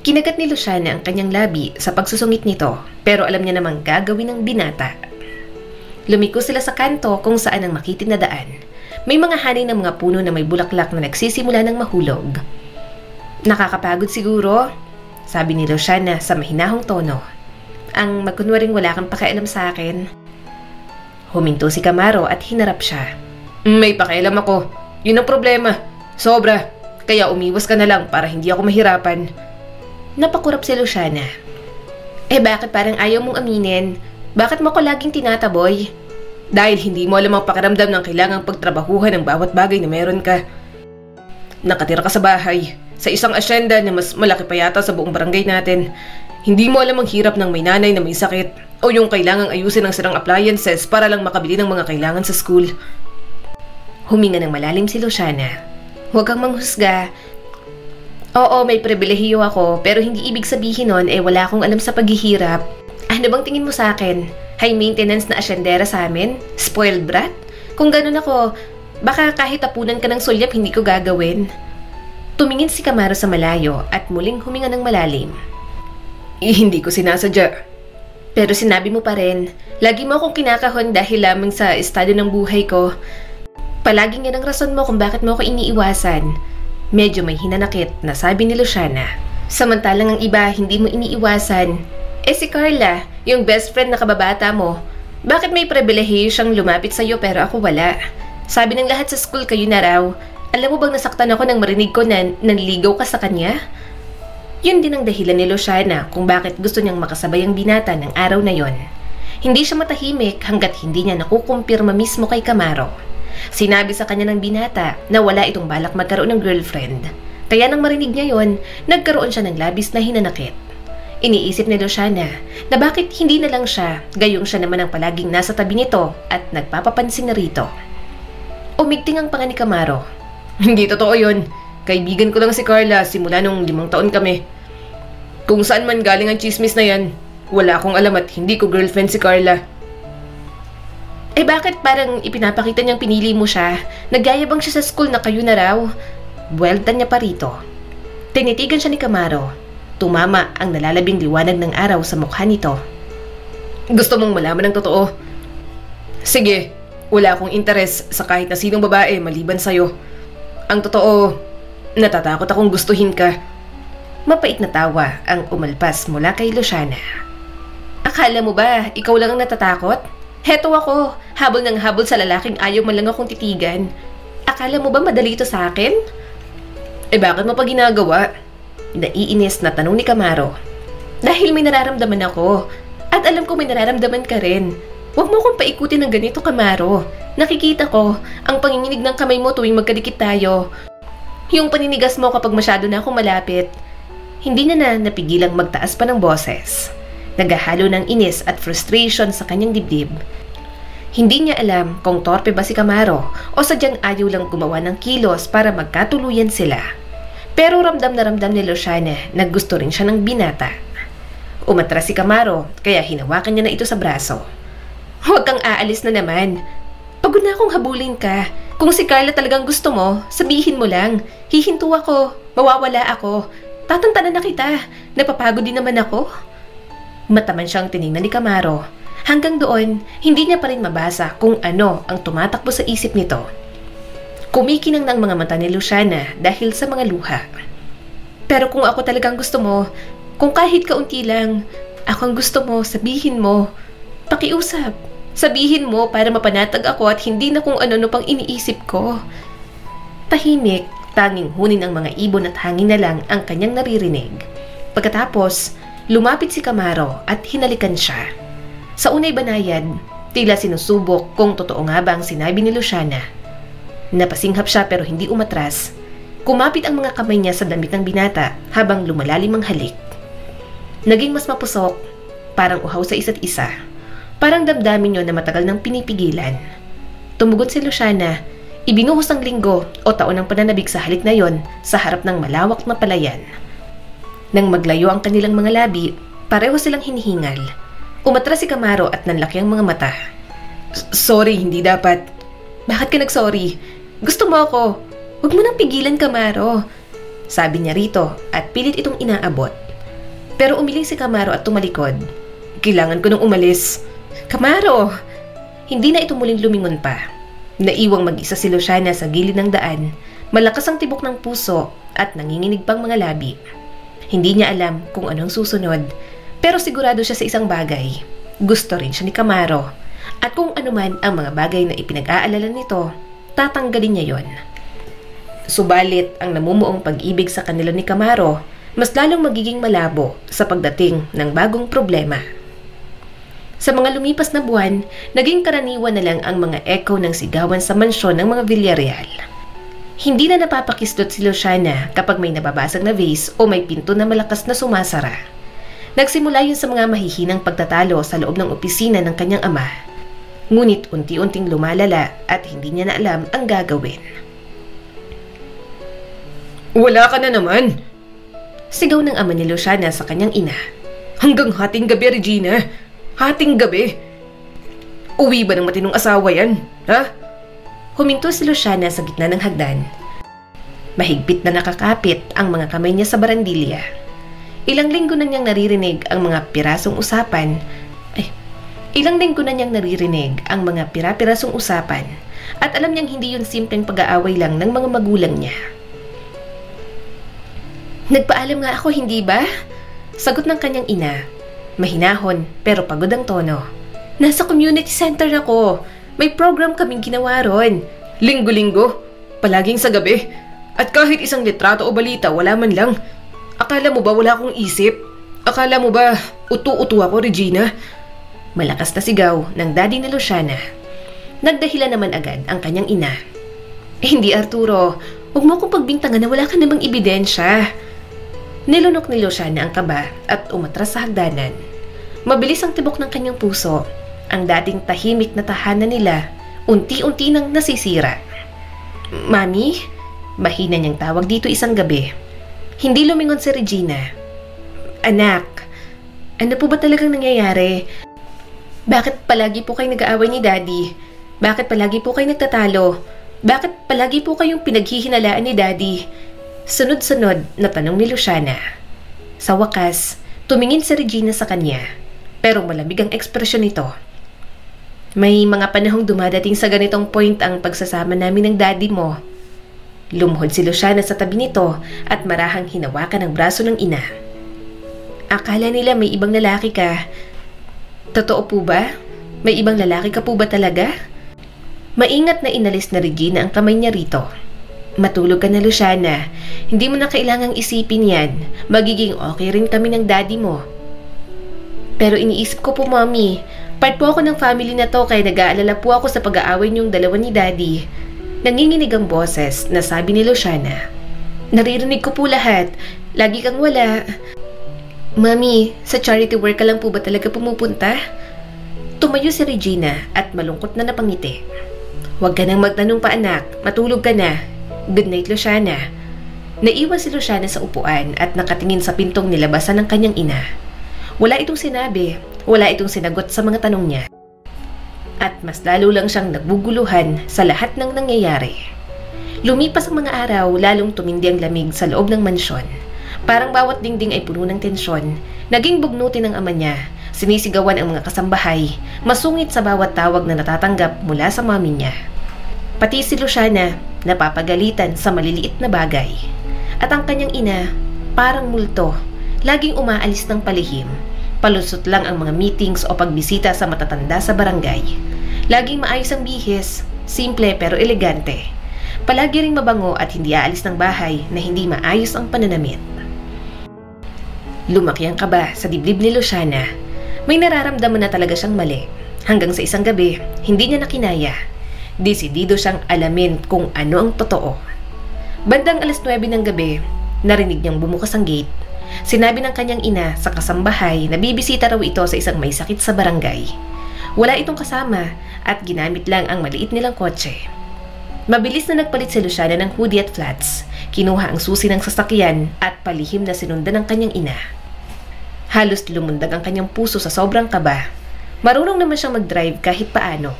Kinagat ni Luciana ang kanyang labi sa pagsusungit nito, pero alam niya namang gagawin ng binata. Lumiko sila sa kanto kung saan ang makitid na daan. May mga haning ng mga puno na may bulaklak na nagsisimula ng mahulog. "Nakakapagod siguro?" sabi ni Luciana sa mahinahong tono. "Ang magkunwaring wala kang pakialam sa akin." Huminto si Camaro at hinarap siya. "May pakialam ako. Yun ang problema. Sobra. Kaya umiwas ka na lang para hindi ako mahirapan." Napakurap si Luciana. Bakit parang ayaw mong aminin? Bakit mo ko laging tinataboy?" "Dahil hindi mo alam ang pakiramdam ng kailangang pagtrabahuhan ng bawat bagay na meron ka. Nakatira ka sa bahay, sa isang asyenda na mas malaki pa yata sa buong barangay natin. Hindi mo alam ang hirap ng may nanay na may sakit o yung kailangang ayusin ang sirang appliances para lang makabili ng mga kailangan sa school." Huminga ng malalim si Luciana. "Huwag kang manghusga. Oo, may pribilehiyo ako, pero hindi ibig sabihin nun wala akong alam sa paghihirap. Ano bang tingin mo sa akin? High maintenance na asyendera sa amin? Spoiled brat? Kung ganun ako, baka kahit tapunan ka ng sulyap hindi ko gagawin." Tumingin si Camaro sa malayo at muling huminga ng malalim. Hindi ko sinasadya." "Pero sinabi mo pa rin, lagi mo akong kinakahon dahil lamang sa estado ng buhay ko. Palaging yan ang rason mo kung bakit mo ako iniiwasan." Medyo may hinanakit na sabi ni Luciana. "Samantalang ang iba hindi mo iniiwasan. Si Carla, yung best friend na kababata mo, bakit may pribilehiyo siyang lumapit sa'yo pero ako wala? Sabi ng lahat sa school kayo na raw. Alam mo bang nasaktan ako nang marinig ko na nanligaw ka sa kanya?" Yun din ang dahilan ni Luciana kung bakit gusto niyang makasabay ang binata ng araw na yon. Hindi siya matahimik hanggat hindi niya nakukumpirma mismo kay Camaro. Sinabi sa kanya ng binata na wala itong balak magkaroon ng girlfriend. Kaya nang marinig niya yon, nagkaroon siya ng labis na hinanakit. Iniisip ni Luciana na bakit hindi na lang siya, gayong siya naman ang palaging nasa tabi nito at nagpapapansin na rito. Umigting ang panga ni Camaro. "Hindi totoo yun. Kaibigan ko lang si Carla simula nung 5 taon kami. Kung saan man galing ang chismis na yan, wala akong alam at hindi ko girlfriend si Carla." Bakit parang ipinapakita niyang pinili mo siya? Nagyayabang siya sa school na kayo na raw. Buwelta niya pa rito. Tinitigan siya ni Camaro. Tumama ang nalalabing liwanag ng araw sa mukha nito. "Gusto mong malaman ang totoo? Sige, wala akong interes sa kahit na sinong babae maliban sa'yo. Ang totoo, natatakot akong gustuhin ka." Mapait na tawa ang umalpas mula kay Luciana. "Akala mo ba ikaw lang ang natatakot? Heto ako, habol ng habol sa lalaking ayaw man lang akong titigan. Akala mo ba madali ito sa akin?" Bakit mo pa ginagawa?" Naiinis na tanong ni Camaro. "Dahil may nararamdaman ako. At alam ko may nararamdaman ka rin. Huwag mo akong paikutin ng ganito, Camaro. Nakikita ko ang panginginig ng kamay mo tuwing magkadikit tayo. Yung paninigas mo kapag masyado na akong malapit." Hindi na napigilang magtaas pa ng boses. Naghahalo ng inis at frustration sa kanyang dibdib. Hindi niya alam kung torpe ba si Camaro o sadyang ayaw lang gumawa ng kilos para magkatuluyan sila. Pero ramdam na ramdam ni Luciana na gusto rin siya ng binata. Umatras si Camaro kaya hinawakan niya na ito sa braso. Huwag kang aalis na naman. Pagod na akong habulin ka. Kung si Carla talagang gusto mo, sabihin mo lang. Hihinto ako, mawawala ako. Tatantanan na kita. Napapagod din naman ako. Mataman siyang tiningnan ni Camaro. Hanggang doon, hindi niya pa rin mabasa kung ano ang tumatakbo sa isip nito. Kumikinang ng mga mata ni Luciana dahil sa mga luha. Pero kung ako talagang gusto mo, kung kahit kaunti lang, ako ang gusto mo, sabihin mo. Pakiusap. Sabihin mo para mapanatag ako at hindi na kung ano-ano pang iniisip ko. Tahimik, tanging hunin ang mga ibon at hangin na lang ang kanyang naririnig. Pagkatapos, lumapit si Camaro at hinalikan siya. Sa unay banayad, tila sinusubok kung totoo nga ba ang sinabi ni Luciana. Napasinghap siya pero hindi umatras. Kumapit ang mga kamay niya sa damit ng binata habang lumalalim ang halik. Naging mas mapusok, parang uhaw sa isa't isa. Parang damdamin niyo na matagal nang pinipigilan. Tumugon si Luciana, ibinuhos ang linggo o taon ng pananabik sa halik na yon sa harap ng malawak na palayan. Nang maglayo ang kanilang mga labi, pareho silang hinihingal. Umatras si Camaro at nanlaki ang mga mata. Sorry, hindi dapat. Bakit ka nag-sorry? Gusto mo ako. Huwag mo nang pigilan, Camaro. Sabi niya rito at pilit itong inaabot. Pero umiling si Camaro at tumalikod. Kailangan ko nang umalis. Camaro! Hindi na ito muling lumingon pa. Naiwang mag-isa si Luciana sa gilid ng daan. Malakas ang tibok ng puso at nanginginig pang mga labi. Hindi niya alam kung anong susunod. Pero sigurado siya sa isang bagay. Gusto rin siya ni Camaro. At kung anuman ang mga bagay na ipinag-aalala nito, tatanggalin niya yon. Subalit ang namumuong pag-ibig sa kanila ni Camaro, mas lalong magiging malabo sa pagdating ng bagong problema. Sa mga lumipas na buwan, naging karaniwan na lang ang mga echo ng sigawan sa mansyon ng mga Villarreal. Hindi na napapakislot si Luciana kapag may nababasag na vase o may pinto na malakas na sumasara. Nagsimula yun sa mga mahihinang pagtatalo sa loob ng opisina ng kanyang ama. Ngunit unti-unting lumalala at hindi niya na alam ang gagawin. Wala ka na naman! Sigaw ng ama ni Luciana sa kanyang ina. Hanggang hating gabi, Regina! Hating gabi! Uwi ba ng matinong asawa yan? Ha? Huminto si Luciana sa gitna ng hagdan. Mahigpit na nakakapit ang mga kamay niya sa barandilya. Ilang linggo na niyang naririnig ang mga pirasong usapan. Ilang linggo na niyang naririnig ang mga pirasong usapan at alam niyang hindi yun simpleng pag-aaway lang ng mga magulang niya. Nagpaalam nga ako, hindi ba? Sagot ng kanyang ina. Mahinahon pero pagod ang tono. Nasa community center ako. May program kaming ginawa ron. Linggo-linggo? Palaging sa gabi? At kahit isang litrato o balita, wala man lang. Akala mo ba wala akong isip? Akala mo ba utu-utu ako, Regina? Malakas na sigaw ng daddy ni Luciana. Nagdahilan naman agad ang kanyang ina. Hindi, Arturo. Huwag mo akong pagbintangan na wala ka namang ebidensya. Nilunok ni Luciana ang kaba at umatras sa hagdanan. Mabilis ang tibok ng kanyang puso. Ang dating tahimik na tahanan nila, unti-unti nang nasisira. Mami? Mahina niyang tawag dito isang gabi. Hindi lumingon si Regina. Anak, ano po ba talagang nangyayari? Bakit palagi po kayo nag-aaway ni Daddy? Bakit palagi po kayo nagtatalo? Bakit palagi po kayong pinaghihinalaan ni Daddy? Sunod-sunod na tanong ni Luciana. Sa wakas, tumingin si Regina sa kanya. Pero malamig ang ekspresyon nito. May mga panahong dumadating sa ganitong point ang pagsasama namin ng Daddy mo. Lumuhod si Luciana sa tabi nito at marahang hinawakan ang braso ng ina. Akala nila may ibang lalaki ka. Totoo po ba? May ibang lalaki ka po ba talaga? Maingat na inalis na Regina ang kamay niya rito. Matulog ka na, Luciana. Hindi mo na kailangang isipin yan. Magiging okay rin kami ng Daddy mo. Pero iniisip ko po, Mommy. Part po ako ng family na to kaya nag-aalala po ako sa pag-aaway niyong dalawa ni Daddy. Nanginginig ang boses na sabi ni Luciana. Naririnig ko po lahat. Lagi kang wala. Mami, sa charity work ka lang po ba talaga pumupunta? Tumayo si Regina at malungkot na napangiti. "Huwag ka nang magtanong pa anak, matulog ka na. Good night, Luciana." Naiwan si Luciana sa upuan at nakatingin sa pintong nilabasan ng kanyang ina. Wala itong sinabi, wala itong sinagot sa mga tanong niya. At mas lalo lang siyang naguguluhan sa lahat ng nangyayari. Lumipas ang mga araw, lalong tumindi ang lamig sa loob ng mansyon. Parang bawat dingding ay puno ng tensyon. Naging bugnutin ng ama niya, sinisigawan ang mga kasambahay, masungit sa bawat tawag na natatanggap mula sa mami niya. Pati si Luciana, napapagalitan sa maliliit na bagay. At ang kanyang ina, parang multo, laging umaalis ng palihim. Palusot lang ang mga meetings o pagbisita sa matatanda sa barangay. Laging maayos ang bihis, simple pero elegante. Palagi ring mabango at hindi aalis ng bahay na hindi maayos ang pananamit. Lumaki ang kaba sa dibdib ni Luciana. May nararamdaman na talaga siyang mali. Hanggang sa isang gabi, hindi niya nakinaya. Desidido siyang alamin kung ano ang totoo. Bandang 9:00 ng gabi, narinig niyang bumukas ang gate. Sinabi ng kanyang ina sa kasambahay na bibisita raw ito sa isang may sakit sa barangay. Wala itong kasama at ginamit lang ang maliit nilang kotse. Mabilis na nagpalit si Luciana ng hoodie at flats. Kinuha ang susi ng sasakyan at palihim na sinundan ng kanyang ina. Halos lumundag ang kanyang puso sa sobrang kaba. Marunong naman siyang mag-drive kahit paano.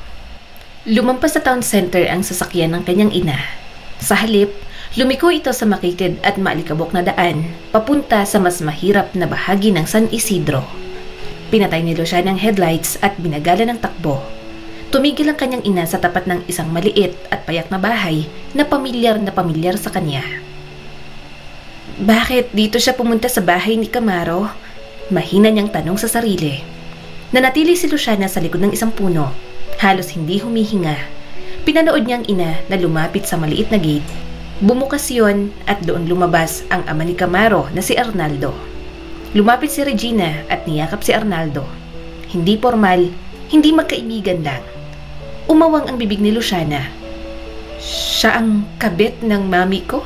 Lumampas sa town center ang sasakyan ng kanyang ina. Sa halip, lumiko ito sa makitid at maalikabok na daan, papunta sa mas mahirap na bahagi ng San Isidro. Pinatay ni Luciana ang headlights at binagala ng takbo. Tumigil ang kanyang ina sa tapat ng isang maliit at payak na bahay na pamilyar sa kanya. Bakit dito siya pumunta sa bahay ni Camaro? Mahina niyang tanong sa sarili. Nanatili si Luciana sa likod ng isang puno, halos hindi humihinga. Pinanood niyang ina na lumapit sa maliit na gate. Bumukas yon at doon lumabas ang ama ni Camaro na si Arnaldo. Lumapit si Regina at niyakap si Arnaldo. Hindi formal, hindi magkaibigan lang. Umawang ang bibig ni Luciana. Siya ang kabit ng mami ko?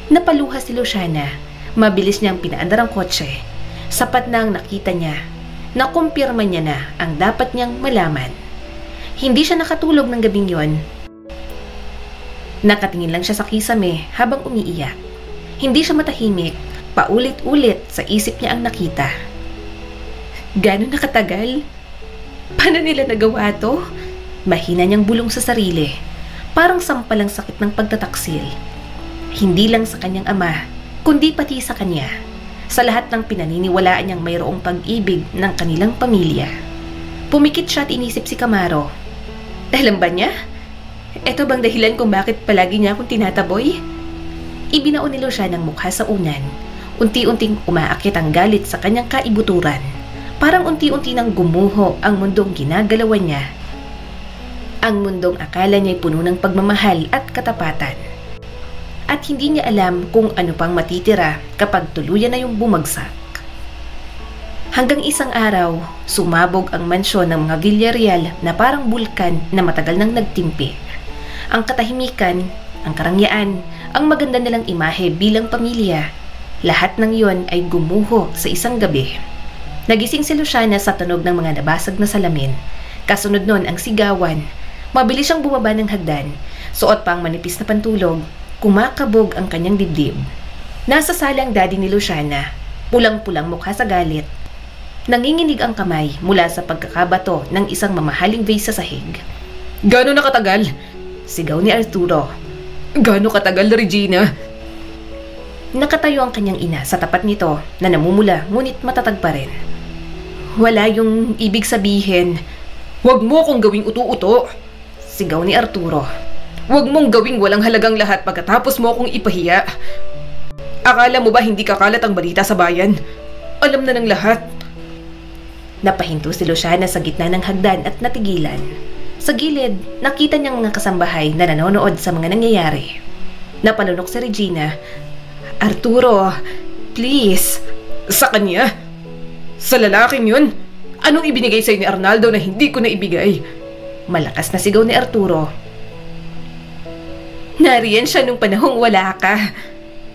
Napaluha si Luciana. Mabilis niyang pinaandar ang kotse. Sapat na ang nakita niya. Nakumpirma niya na ang dapat niyang malaman. Hindi siya nakatulog ng gabing yon. Nakatingin lang siya sa kisame habang umiiyak. Hindi siya matahimik. Paulit-ulit sa isip niya ang nakita. Gano'n nakatagal? Paano nila nagawa to? Mahina niyang bulong sa sarili. Parang sampalang sakit ng pagtataksil. Hindi lang sa kanyang ama, kundi pati sa kanya. Sa lahat ng pinaniniwalaan niyang mayroong pag-ibig ng kanilang pamilya. Pumikit siya at inisip si Camaro. Alam ba niya? Ito bang dahilan kung bakit palagi niya akong tinataboy? Ibinaon ni Luciana ng mukha sa unan. Unti-unting umaakit ang galit sa kanyang kaibuturan. Parang unti-unti nang gumuho ang mundong ginagalawan niya. Ang mundong akala niya'y puno ng pagmamahal at katapatan. At hindi niya alam kung ano pang matitira kapag tuluyan na yung bumagsak. Hanggang isang araw, sumabog ang mansyon ng mga Villarreal na parang bulkan na matagal nang nagtimpi. Ang katahimikan, ang karangyaan, ang maganda nilang imahe bilang pamilya, lahat ng iyon ay gumuho sa isang gabi. Nagising si Luciana sa tunog ng mga nabasag na salamin. Kasunod nun ang sigawan. Mabilis siyang bumaba ng hagdan. Suot pa ang manipis na pantulog. Kumakabog ang kanyang dibdib. Nasa sala ang daddy ni Luciana. Pulang-pulang mukha sa galit. Nanginginig ang kamay mula sa pagkakabato ng isang mamahaling vase sa sahig. Gano'n nakatagal? Sigaw ni Arturo. Gano'n katagal, Regina? Nakatayo ang kanyang ina sa tapat nito na namumula ngunit matatag pa rin. Wala yung ibig sabihin. Huwag mo akong gawing uto-uto. Sigaw ni Arturo. Huwag mong gawing walang halagang lahat pagkatapos mo akong ipahiya. Akala mo ba hindi kakalat ang balita sa bayan? Alam na ng lahat. Napahinto si Luciana sa gitna ng hagdan at natigilan. Sa gilid, nakita niyang mga kasambahay na nanonood sa mga nangyayari. Napalunok si Regina. Arturo, please. Sa kanya? Sa lalaking yun? Anong ibinigay sa'yo ni Arnaldo na hindi ko naibigay? Malakas na sigaw ni Arturo. Nariyan siya nung panahong wala ka.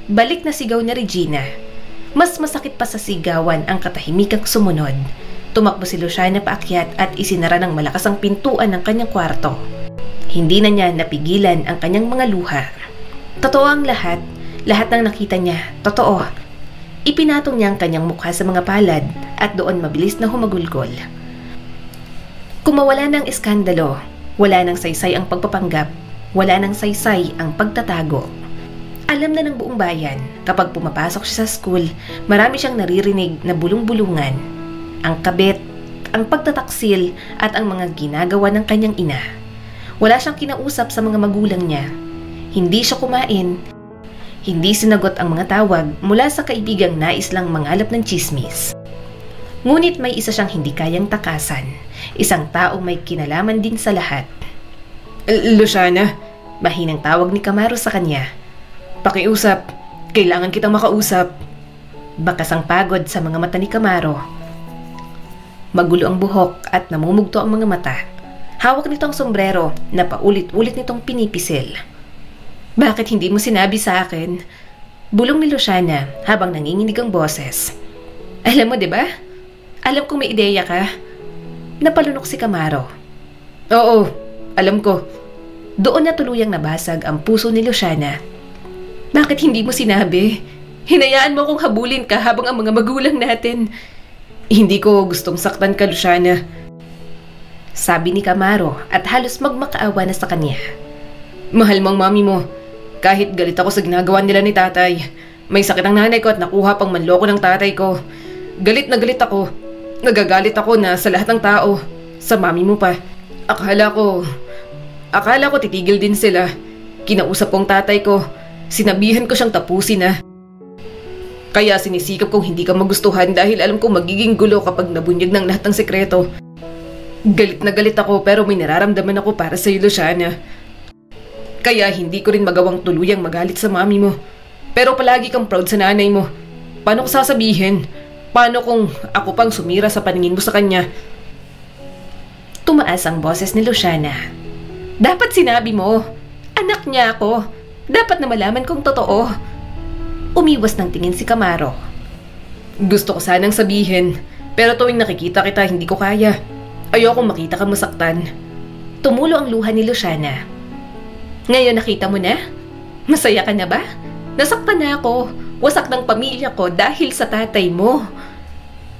Balik na sigaw ni Regina. Mas masakit pa sa sigawan ang katahimikang sumunod. Tumakbo si Luciana paakyat at isinara ng malakas ang pintuan ng kanyang kwarto. Hindi na niya napigilan ang kanyang mga luha. Totoo ang lahat ng nakita niya, totoo. Ipinatong niya ang kanyang mukha sa mga palad at doon mabilis na humagulgol. Kung mawala ng iskandalo, wala nang saysay ang pagpapanggap, wala nang saysay ang pagtatago. Alam na ng buong bayan, kapag pumapasok siya sa school, marami siyang naririnig na bulong-bulungan. Ang kabit, ang pagtataksil at ang mga ginagawa ng kanyang ina. Wala siyang kinausap sa mga magulang niya. Hindi siya kumain. Hindi sinagot ang mga tawag mula sa kaibigang nais lang mangalap ng chismis. Ngunit may isa siyang hindi kayang takasan. Isang taong may kinalaman din sa lahat. Luciana, Mahinang tawag ni Camaro sa kanya. Pakiusap. Kailangan kitang makausap. Bakas ang pagod sa mga mata ni Camaro. Magulo ang buhok at namumugto ang mga mata. Hawak nito ang sombrero na paulit-ulit nitong pinipisil. Bakit hindi mo sinabi sa akin? Bulong ni Luciana habang nanginginig ang boses. Alam mo, diba? Alam kong may ideya ka. Napalunok si Camaro. Oo, alam ko. Doon na tuluyang nabasag ang puso ni Luciana. Bakit hindi mo sinabi? Hinayaan mo akong habulin ka habang ang mga magulang natin. Hindi ko gustong saktan ka, Luciana. Sabi ni Camaro at halos magmakaawa na sa kanya. Mahal mo ang mami mo. Kahit galit ako sa ginagawa nila ni tatay. May sakit ang nanay ko at nakuha pang manloko ng tatay ko. Galit na galit ako. Nagagalit ako na sa lahat ng tao. Sa mami mo pa. Akala ko titigil din sila. Kinausap ko ang tatay ko. Sinabihan ko siyang tapusin na. Kaya sinisikap kong hindi ka magustuhan dahil alam kong magiging gulo kapag nabunyag ng lahat ng sekreto. Galit na galit ako pero may nararamdaman ako para sa iyo, Luciana. Kaya hindi ko rin magawang tuluyang magalit sa mami mo. Pero palagi kang proud sa nanay mo. Paano ko sasabihin? Paano kung ako pang sumira sa paningin mo sa kanya? Tumaas ang boses ni Luciana. Dapat sinabi mo. Anak niya ako. Dapat na malaman kong totoo. Umiwas ng tingin si Camaro. Gusto ko sanang sabihin, pero tuwing nakikita kita hindi ko kaya. Ayokong makita ka masaktan. Tumulo ang luha ni Luciana. Ngayon nakita mo na? Masaya ka na ba? Nasaktan na ako. Wasak ng pamilya ko dahil sa tatay mo.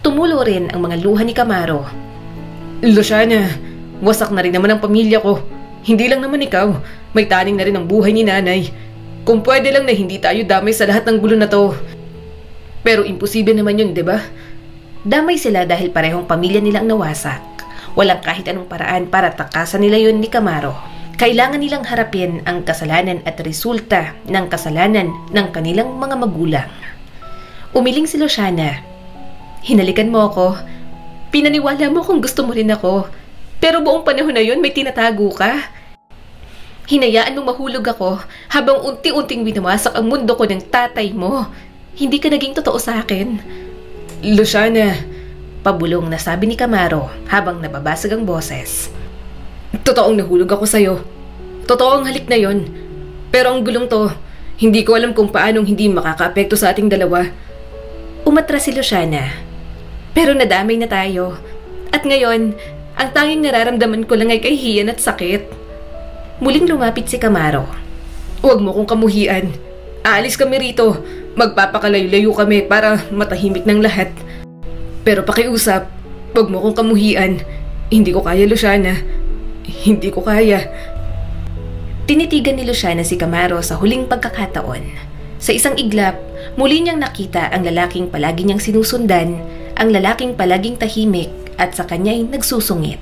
Tumulo rin ang mga luha ni Camaro. Luciana, wasak na rin naman ang pamilya ko. Hindi lang naman ikaw. May taning na rin ang buhay ni nanay. Kung pwede lang na hindi tayo damay sa lahat ng gulo na to. Pero imposible naman yun, di ba? Damay sila dahil parehong pamilya nilang nawasak. Walang kahit anong paraan para takasan nila yun ni Camaro. Kailangan nilang harapin ang kasalanan at resulta ng kasalanan ng kanilang mga magulang. Umiling si Luciana. Hinalikan mo ako. Pinaniwala mo kung gusto mo rin ako. Pero buong panahon na yun may tinatago ka. Hinayaan mong mahulog ako habang unti-unting winawasak ang mundo ko ng tatay mo. Hindi ka naging totoo sa akin. Luciana, pabulong na sabi ni Camaro habang nababasag ang boses. Totoong nahulog ako sa'yo. Totoo ang halik na yon. Pero ang gulong to, hindi ko alam kung paanong hindi makakaapekto sa ating dalawa. Umatras si Luciana. Pero nadamay na tayo. At ngayon, ang tanging nararamdaman ko lang ay kahihiyan at sakit. Muling lumapit si Camaro. Huwag mo kong kamuhian. Aalis kami rito. Magpapakalayo-layo kami para matahimik ng lahat. Pero pakiusap, huwag mo kong kamuhian. Hindi ko kaya, Luciana. Hindi ko kaya. Tinitigan ni Luciana si Camaro sa huling pagkakataon. Sa isang iglap, muli niyang nakita ang lalaking palagi niyang sinusundan, ang lalaking palaging tahimik at sa kanya'y nagsusungit.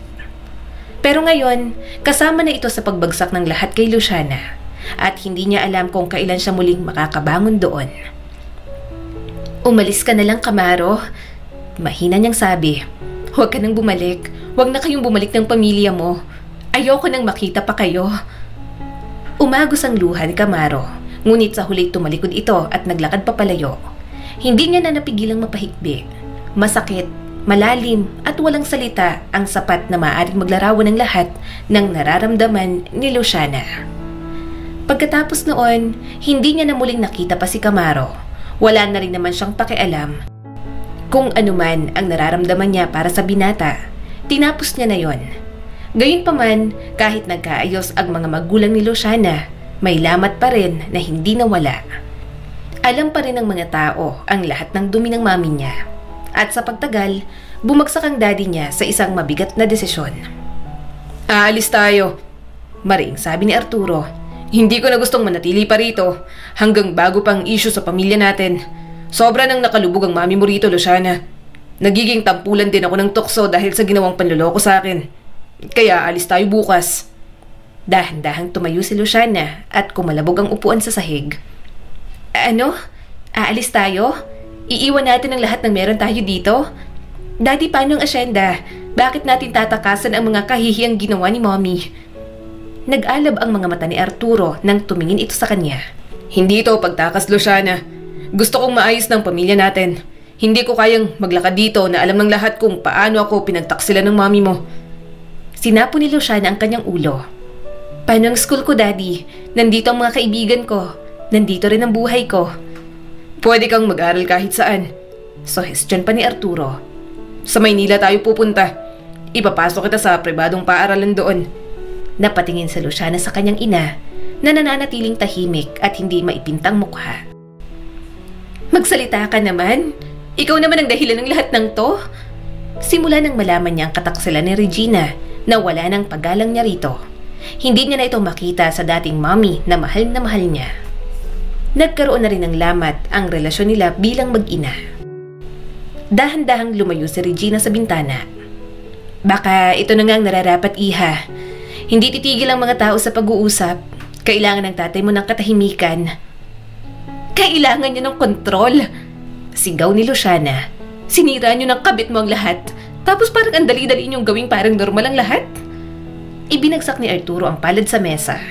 Pero ngayon, kasama na ito sa pagbagsak ng lahat kay Luciana at hindi niya alam kung kailan siya muling makakabangon doon. Umalis ka na lang, Camaro. Mahina niyang sabi. Huwag ka nang bumalik. Huwag na kayong bumalik ng pamilya mo. Ayoko nang makita pa kayo. Umagos ang luha ni Camaro, ngunit sa huli tumalikod ito at naglakad papalayo. Hindi niya na napigilang mapahikbi. Masakit, malalim at walang salita ang sapat na maaaring maglarawan ng lahat ng nararamdaman ni Luciana. Pagkatapos noon, hindi niya na muling nakita pa si Camaro. Wala na rin naman siyang pakialam. Kung anuman ang nararamdaman niya para sa binata, tinapos niya na yon. Gayunpaman, kahit nagkaayos ang mga magulang ni Luciana, may lamat pa rin na hindi nawala. Alam pa rin ng mga tao ang lahat ng dumi ng mami niya. At sa pagtagal, bumagsak ang daddy niya sa isang mabigat na desisyon. Aalis tayo, mariing sabi ni Arturo. Hindi ko na gustong manatili pa rito hanggang bago pang issue sa pamilya natin. Sobra nang nakalubog ang mami mo rito, Luciana. Nagiging tampulan din ako ng tukso dahil sa ginawang panloloko sa akin. Kaya alis tayo bukas. Dahan-dahang tumayo si Luciana at kumalabog ang upuan sa sahig. Ano? Aalis tayo? Iiwan natin ang lahat ng meron tayo dito? Daddy, paano ang asyenda? Bakit natin tatakasan ang mga kahihiyang ginawa ni Mommy? Nag-alab ang mga mata ni Arturo nang tumingin ito sa kanya. Hindi ito pagtakas, Luciana. Gusto kong maayos ng pamilya natin. Hindi ko kayang maglakad dito na alam ng lahat kung paano ako pinagtaksila ng mami mo. Sinapo ni Luciana ang kanyang ulo. Paano ang school ko, Daddy? Nandito ang mga kaibigan ko. Nandito rin ang buhay ko. Pwede kang mag-aral kahit saan. Suhestyon pa ni Arturo. Sa Maynila tayo pupunta. Ipapasok kita sa pribadong paaralan doon. Napatingin sa Luciana sa kanyang ina na nananatiling tahimik at hindi maipintang mukha. Magsalita ka naman. Ikaw naman ang dahilan ng lahat ng to. Simula nang malaman niya ang kataksilan ni Regina na wala ng paggalang niya rito. Hindi niya na ito makita sa dating mommy na mahal niya. Nagkaroon na rin ng lamat ang relasyon nila bilang mag-ina. Dahan-dahang lumayo si Regina sa bintana. Baka ito na nga ang nararapat, iha. Hindi titigil ang mga tao sa pag-uusap. Kailangan ng tatay mo ng katahimikan. Kailangan niyo ng kontrol. Sigaw ni Luciana. Sinira niyo ng kabit mo ang lahat. Tapos parang ang dali-dali niyong gawing parang normal ang lahat. Ibinagsak ni Arturo ang palad sa mesa.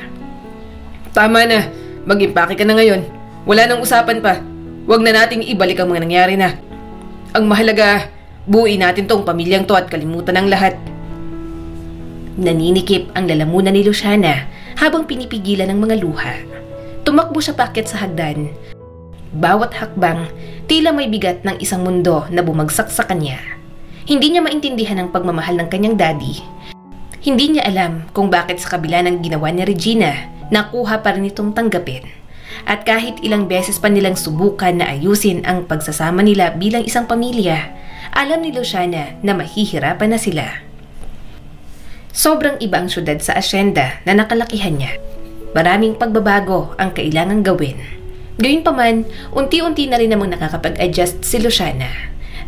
Tama na. Mag-impake ka na ngayon. Wala nang usapan pa. Huwag na nating ibalik ang mga nangyari na. Ang mahalaga, buuin natin tong pamilyang to at kalimutan ang lahat. Naninikip ang lalamunan ni Luciana habang pinipigilan ng mga luha. Tumakbo siya paakyat sa hagdan. Bawat hakbang, tila may bigat ng isang mundo na bumagsak sa kanya. Hindi niya maintindihan ang pagmamahal ng kanyang daddy. Hindi niya alam kung bakit sa kabila ng ginawa ni Regina, nakuha pa rin itong tanggapin. At kahit ilang beses pa nilang subukan na ayusin ang pagsasama nila bilang isang pamilya, alam ni Luciana na mahihirapan na sila. Sobrang iba ang syudad sa asyenda na nakalakihan niya. Maraming pagbabago ang kailangang gawin. Gayunpaman, unti-unti na rin namang nakakapag-adjust si Luciana.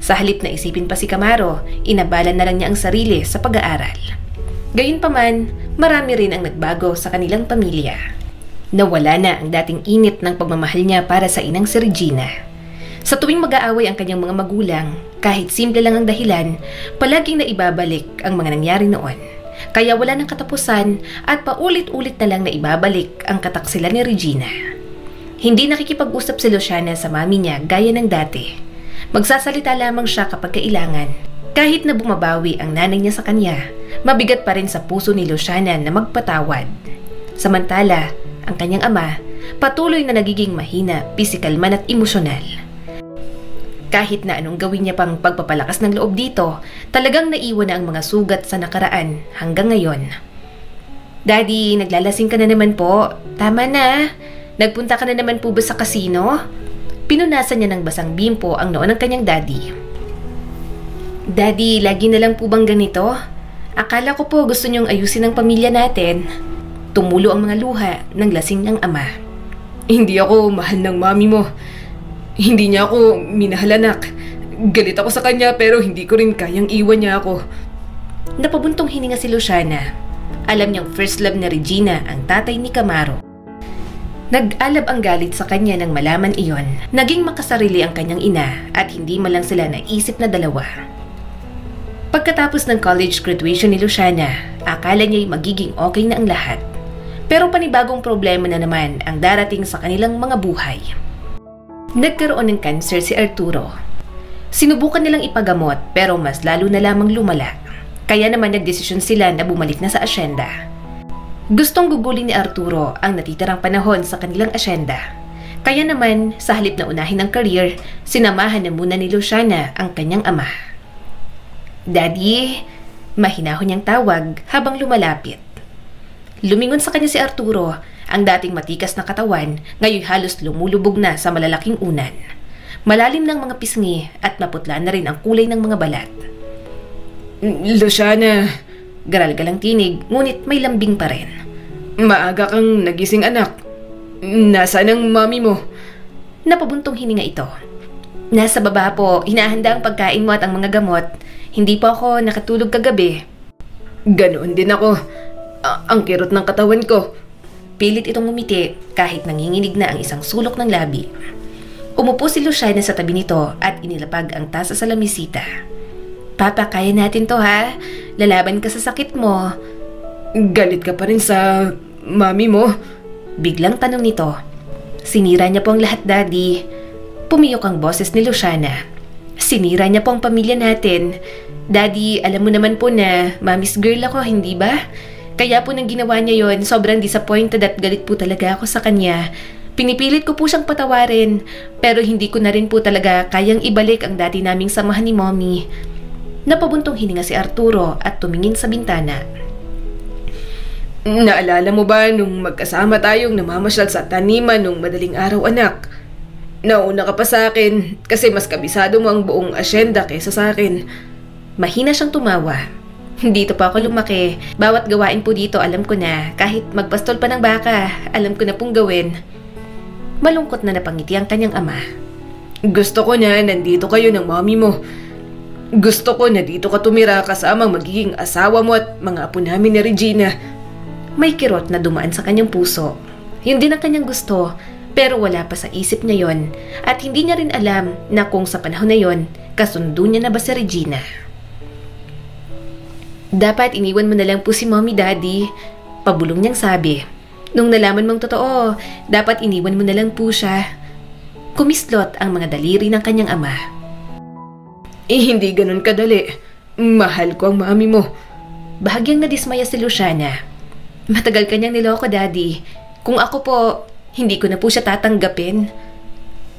Sa halip na isipin pa si Camaro, inabalan na lang niya ang sarili sa pag-aaral. Gayunpaman, marami rin ang nagbago sa kanilang pamilya. Nawala na ang dating init ng pagmamahal niya para sa inang si Regina. Sa tuwing mag-aaway ang kanyang mga magulang, kahit simple lang ang dahilan, palaging naibabalik ang mga nangyari noon. Kaya wala ng katapusan at paulit-ulit na lang na ibabalik ang kataksilan ni Regina. Hindi nakikipag-usap si Luciana sa mami niya gaya ng dati. Magsasalita lamang siya kapag kailangan. Kahit na bumabawi ang nanay niya sa kanya, mabigat pa rin sa puso ni Luciana na magpatawad. Samantala, ang kanyang ama, patuloy na nagiging mahina, pisikal man at emosyonal. Kahit na anong gawin niya pang pagpapalakas ng loob dito, talagang naiwan na ang mga sugat sa nakaraan hanggang ngayon. Daddy, naglalasing ka na naman po. Tama na. Nagpunta ka na naman po ba sa kasino? Pinunasan niya ng basang bimpo ang noo ng kanyang daddy. Daddy, lagi na lang po bang ganito? Akala ko po gusto niyong ayusin ang pamilya natin. Tumulo ang mga luha ng lasing ng ama. Hindi ako mahal ng mami mo. Hindi niya ako minahal, anak. Galit ako sa kanya pero hindi ko rin kayang iwan niya ako. Napabuntong hininga si Luciana. Alam niyang first love na Regina ang tatay ni Camaro. Nag-alab ang galit sa kanya nang malaman iyon. Naging makasarili ang kanyang ina at hindi man lang sila naisip na dalawa. Pagkatapos ng college graduation ni Luciana, akala niya'y magiging okay na ang lahat. Pero panibagong problema na naman ang darating sa kanilang mga buhay. Nagkaroon ng cancer si Arturo. Sinubukan nilang ipagamot pero mas lalo na lamang lumala. Kaya naman nagdesisyon sila na bumalik na sa asyenda. Gustong gugulin ni Arturo ang natitirang panahon sa kanilang asyenda. Kaya naman, sa halip na unahin ang career, sinamahan na muna ni Luciana ang kanyang ama. "Daddy," mahinahon niyang tawag habang lumalapit. Lumingon sa kanya si Arturo, ang dating matikas na katawan, ngayon halos lumulubog na sa malalaking unan. Malalim ng mga pisngi at maputla na rin ang kulay ng mga balat. "Luciana," garalgalang tinig, ngunit may lambing pa rin. "Maaga kang nagising, anak. Nasaan ang mami mo?" Napabuntong hininga ito. "Nasa baba po, hinahanda ang pagkain mo at ang mga gamot. Hindi po ako nakatulog kagabi." "Ganoon din ako. Ang kirot ng katawan ko." Pilit itong umiti kahit nanginginig na ang isang sulok ng labi. Umupo si Luciana sa tabi nito at inilapag ang tasa sa lamisita. "Papa, kaya natin to ha? Lalaban ka sa sakit mo." "Galit ka pa rin sa mami mo?" Biglang tanong nito. "Sinira niya po ang lahat, Daddy." Pumiyok ang boses ni Luciana. "Sinira niya po ang pamilya natin. Daddy, alam mo naman po na mami's girl ako, hindi ba? Kaya po nang ginawa niya yon, sobrang disappointed at galit po talaga ako sa kanya. Pinipilit ko po siyang patawarin, pero hindi ko na rin po talaga kayang ibalik ang dati naming samahan ni Mommy." Napabuntong hininga si Arturo at tumingin sa bintana. "Naalala mo ba nung magkasama tayong namamasyal sa taniman nung madaling araw, anak? Nauna ka pa sa akin kasi mas kabisado mo ang buong asyenda kaysa sa akin." Mahina siyang tumawa. "Dito pa ako lumaki. Bawat gawain po dito alam ko na. Kahit magpastol pa ng baka, alam ko na pong gawin." Malungkot na napangiti ang kanyang ama. "Gusto ko na nandito kayo ng mami mo. Gusto ko na dito ka tumira kasama ang magiging asawa mo at mga apo namin ni Regina." May kirot na dumaan sa kanyang puso. Yun din ang kanyang gusto, pero wala pa sa isip niya yon at hindi niya rin alam na kung sa panahon na yon, kasundo niya na ba si Regina. "Dapat iniwan mo na lang po si Mommy, Daddy," pabulong niyang sabi. "Nung nalaman mong totoo, dapat iniwan mo na lang po siya." Kumislot ang mga daliri ng kanyang ama. Hindi ganun kadali. Mahal ko ang mami mo." Bahagyang nadismaya si Luciana. "Matagal kanyang niloko, Daddy. Kung ako po, hindi ko na po siya tatanggapin."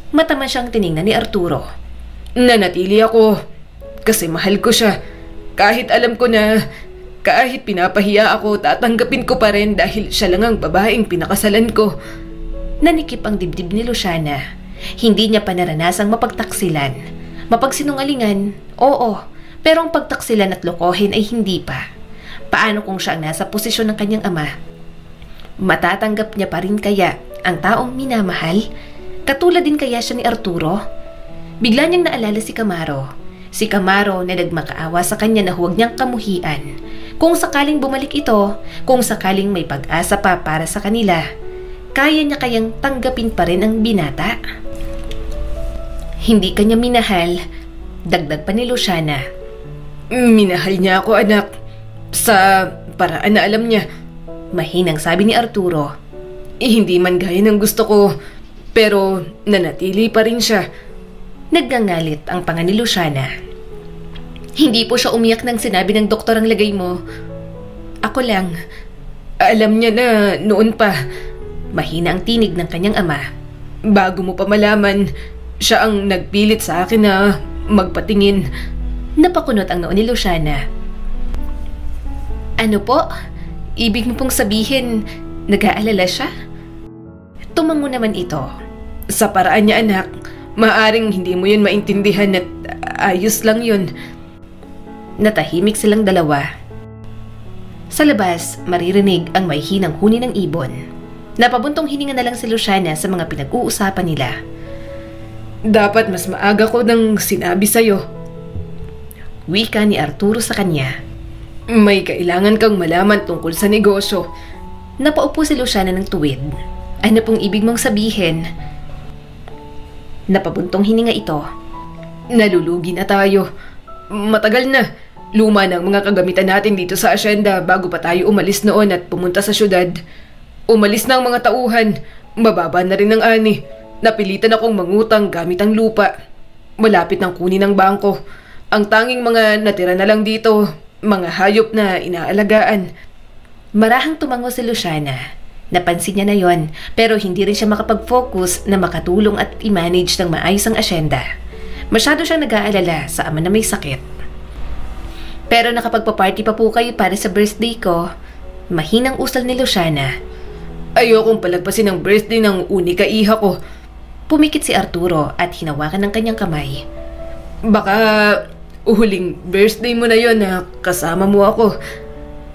Mataman siyang tiningnan ni Arturo. "Nanatili ako kasi mahal ko siya. Kahit alam ko na kahit pinapahiya ako, tatanggapin ko pa rin dahil siya lang ang babaeng pinakasalan ko." Nanikip ang dibdib ni Luciana. Hindi niya pa naranasang mapagtaksilan. Mapagsinungalingan, oo, pero ang pagtaksilan at lokohin ay hindi pa. Paano kung siya ang nasa posisyon ng kanyang ama? Matatanggap niya pa rin kaya ang taong minamahal? Katulad din kaya siya ni Arturo? Bigla niyang naalala si Camaro. Si Camaro na nagmakaawa sa kanya na huwag niyang kamuhian. Kung sakaling bumalik ito, kung sakaling may pag-asa pa para sa kanila, kaya niya kayang tanggapin pa rin ang binata? "Hindi kanya minahal," dagdag pa ni Luciana. "Minahal niya ako, anak. Sa paraan na alam niya." Mahinang sabi ni Arturo. Hindi man gaya ng gusto ko, pero nanatili pa rin siya." Naggangalit ang panga ni Luciana. "Hindi po siya umiyak nang sinabi ng doktor ang lagay mo. Ako lang." "Alam niya na noon pa." Mahina ang tinig ng kanyang ama. "Bago mo pa malaman, siya ang nagpilit sa akin na magpatingin." Napakunot ang noo ni Luciana. "Ano po? Ibig mo pong sabihin, nag-aalala siya?" Tumango naman ito. "Sa paraan niya, anak. Maaring hindi mo yun maintindihan at ayos lang yun." Natahimik silang dalawa. Sa labas, maririnig ang may hinang huni ng ibon. Napabuntong hininga na lang si Luciana sa mga pinag-uusapan nila. "Dapat mas maaga ko nang sinabi sa'yo." Wika ni Arturo sa kanya. "May kailangan kang malaman tungkol sa negosyo." Napaupo si Luciana ng tuwid. "Ano pong ibig mong sabihin?" Napabuntong hininga ito. "Nalulugi na tayo. Matagal na. Luma ng mga kagamitan natin dito sa asyenda bago pa tayo umalis noon at pumunta sa syudad. Umalis na ang mga tauhan. Mababa na rin ang ani. Napilitan akong mangutang gamit ang lupa. Malapit ng kunin ng bangko. Ang tanging mga natira na lang dito, mga hayop na inaalagaan." Marahang tumango si Luciana. Napansin niya na yon, pero hindi rin siya makapag-focus na makatulong at i-manage ng maayos ang asyenda. Masyado siyang nag-aalala sa ama na may sakit. Pero nakapagpa-party pa po kayo para sa birthday ko, mahinang usal ni Luciana. Ayokong palagpasin ang birthday ng unika iha ko. Pumikit si Arturo at hinawakan ng kanyang kamay. Baka huling birthday mo na yon na kasama mo ako.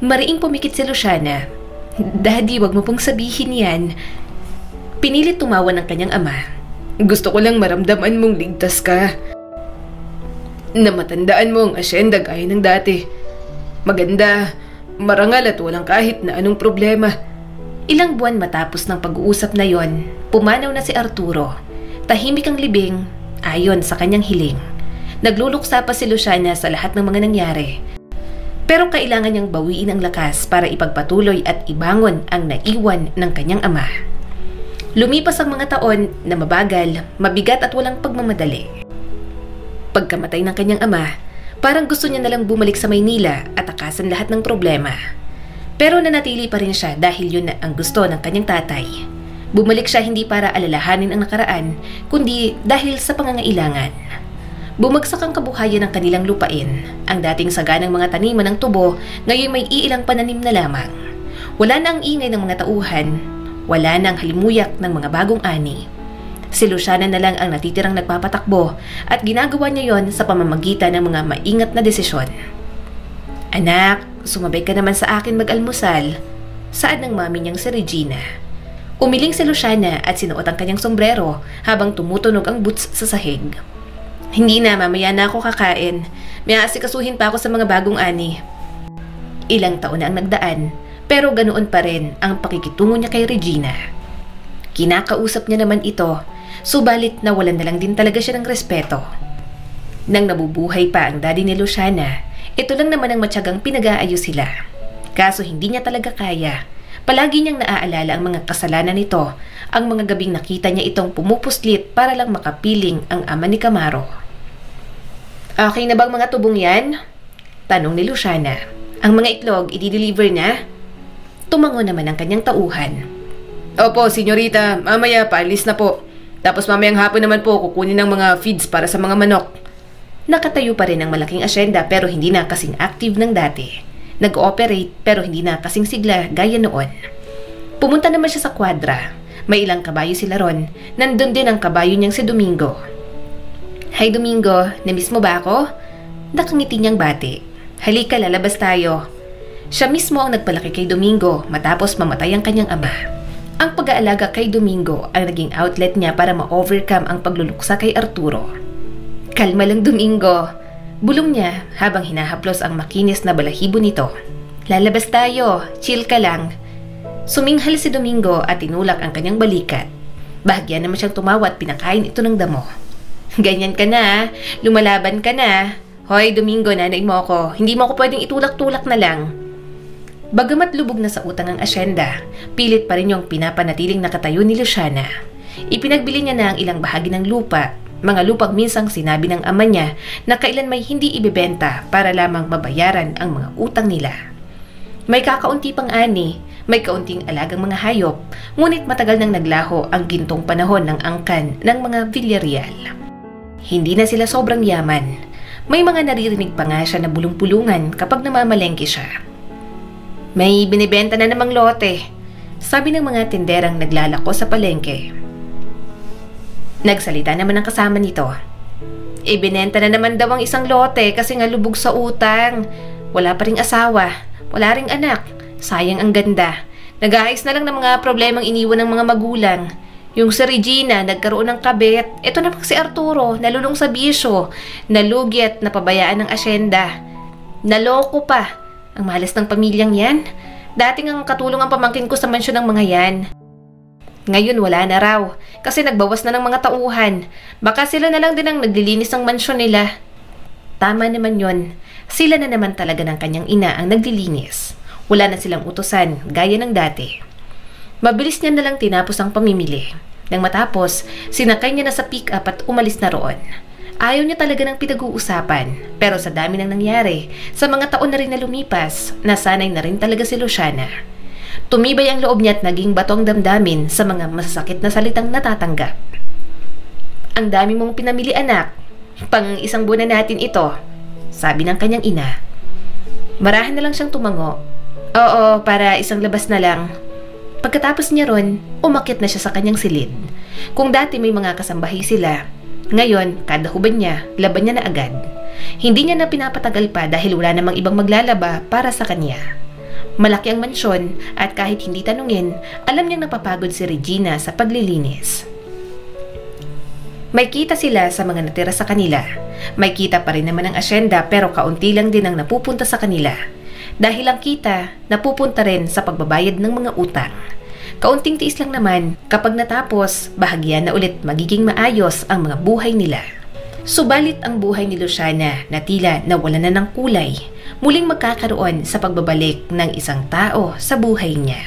Mariing pumikit si Luciana. Daddy, wag mo pong sabihin yan. Pinilit tumawa ng kanyang ama. Gusto ko lang maramdaman mong ligtas ka. Na matandaan mo ang asyenda gaya ng dati. Maganda, marangal at walang kahit na anong problema. Ilang buwan matapos ng pag-uusap na yon, pumanaw na si Arturo. Tahimik ang libing, ayon sa kanyang hiling. Nagluluksa pa si Luciana sa lahat ng mga nangyari. Pero kailangan niyang bawiin ang lakas para ipagpatuloy at ibangon ang naiwan ng kanyang ama. Lumipas ang mga taon na mabagal, mabigat at walang pagmamadali. Pagkamatay ng kanyang ama, parang gusto niya nalang bumalik sa Maynila at takasan lahat ng problema. Pero nanatili pa rin siya dahil yun na ang gusto ng kanyang tatay. Bumalik siya hindi para alalahanin ang nakaraan, kundi dahil sa pangangailangan. Bumagsak ang kabuhayan ng kanilang lupain. Ang dating saganang mga taniman ng tubo, ngayon may iilang pananim na lamang. Wala na ang ingay ng mga tauhan, wala na ang halimuyak ng mga bagong ani. Si Luciana na lang ang natitirang nagpapatakbo at ginagawa niya yon sa pamamagitan ng mga maingat na desisyon. Anak, sumabay ka naman sa akin mag-almusal, saad ng mami niyang si Regina. Umiling si Luciana at sinuot ang kanyang sombrero habang tumutunog ang boots sa sahig. Hindi na, mamaya na ako kakain. May aasikasuhin pa ako sa mga bagong ani. Ilang taon na ang nagdaan, pero ganoon pa rin ang pakikitungo niya kay Regina. Kinakausap niya naman ito, subalit nawalan na lang din talaga siya ng respeto. Nang nabubuhay pa ang daddy ni Luciana, ito lang naman ang matyagang pinag-aayos sila. Kaso hindi niya talaga kaya. Palagi niyang naaalala ang mga kasalanan nito, ang mga gabing nakita niya itong pumupuslit para lang makapiling ang ama ni Camaro. Okay na bang mga tubong yan? Tanong ni Luciana. Ang mga itlog, i-deliver na? Tumango naman ang kanyang tauhan. Opo, senyorita, mamaya paalis na po. Tapos mamayang hapon naman po kukunin ng mga feeds para sa mga manok. Nakatayo pa rin ang malaking asyenda pero hindi na kasing active ng dati. Nag-ooperate pero hindi na kasing sigla gaya noon. Pumunta naman siya sa kwadra. May ilang kabayo sila ron. Nandun din ang kabayo niyang si Domingo. Hi Domingo, namiss mo ba ako? Nakangiti niyang bati. Halika, lalabas tayo. Siya mismo ang nagpalaki kay Domingo matapos mamatay ang kanyang ama. Ang pag-aalaga kay Domingo ang naging outlet niya para ma-overcome ang pagluluksa kay Arturo. Kalma lang Domingo, bulong niya habang hinahaplos ang makinis na balahibo nito. Lalabas tayo, chill ka lang. Suminghal si Domingo at tinulak ang kanyang balikat. Bahagyan naman siyang tumawa at pinakain ito ng damo. Ganyan ka na, lumalaban ka na. Hoy Domingo, nanay mo ako, hindi mo ako pwedeng itulak-tulak na lang. Bagamat lubog na sa utang ang asyenda, pilit pa rin yung pinapanatiling nakatayo ni Luciana. Ipinagbili niya na ang ilang bahagi ng lupa, mga lupang minsang sinabi ng ama niya na kailan may hindi ibebenta para lamang mabayaran ang mga utang nila. May kakaunti pang ani, may kaunting alagang mga hayop, ngunit matagal nang naglaho ang gintong panahon ng angkan ng mga Villarreal. Hindi na sila sobrang yaman. May mga naririnig pa nga siya na bulong-pulungan kapag namamalengke siya. May binibenta na namang lote, sabi ng mga tinderang naglalako sa palengke. Nagsalita naman ang kasama nito. Ibinenta na naman daw ang isang lote kasi nga lubog sa utang. Wala pa ring asawa, wala ring anak. Sayang ang ganda. Nag-aayos na lang ng mga problemang iniwan ng mga magulang. Yung si Regina, nagkaroon ng kabit. Ito naman si Arturo, nalulong sa bisyo. Nalugi at napabayaan ng asyenda. Naloko pa. Ang malas ng pamilyang yan. Dating ang katulong ang pamangkin ko sa mansyon ng mga yan. Ngayon wala na raw. Kasi nagbawas na ng mga tauhan. Baka sila na lang din ang naglilinis ng mansyon nila. Tama naman yon. Sila na naman talaga ng kanyang ina ang naglilinis. Wala na silang utusan, gaya ng dati. Mabilis niya na lang tinapos ang pamimili. Nang matapos, sinakay niya na sa pick-up at umalis na roon. Ayaw niya talaga ng pinag-uusapan, pero sa dami ng nangyari, sa mga taon na rin na lumipas, nasanay na rin talaga si Luciana. Tumibay ang loob niya at naging bato ang damdamin sa mga masasakit na salitang natatanggap. Ang dami mong pinamili, anak. Pang isang buwan na natin ito, sabi ng kanyang ina. Marahan na lang siyang tumango. Oo, para isang labas na lang. Pagkatapos niya ron, umakyat na siya sa kanyang silid. Kung dati may mga kasambahay sila, ngayon, kada hubad niya, laban niya na agad. Hindi niya na pinapatagal pa dahil wala namang ibang maglalaba para sa kanya. Malaki ang mansyon at kahit hindi tanungin, alam niyang napapagod si Regina sa paglilinis. May kita sila sa mga natira sa kanila. May kita pa rin naman ang asyenda pero kaunti lang din ang napupunta sa kanila. Dahil ang kita, napupunta rin sa pagbabayad ng mga utang. Kaunting tiis lang naman, kapag natapos, bahagyan na ulit magiging maayos ang mga buhay nila. Subalit ang buhay ni Luciana na tila nawala na ng kulay, muling magkakaroon sa pagbabalik ng isang tao sa buhay niya.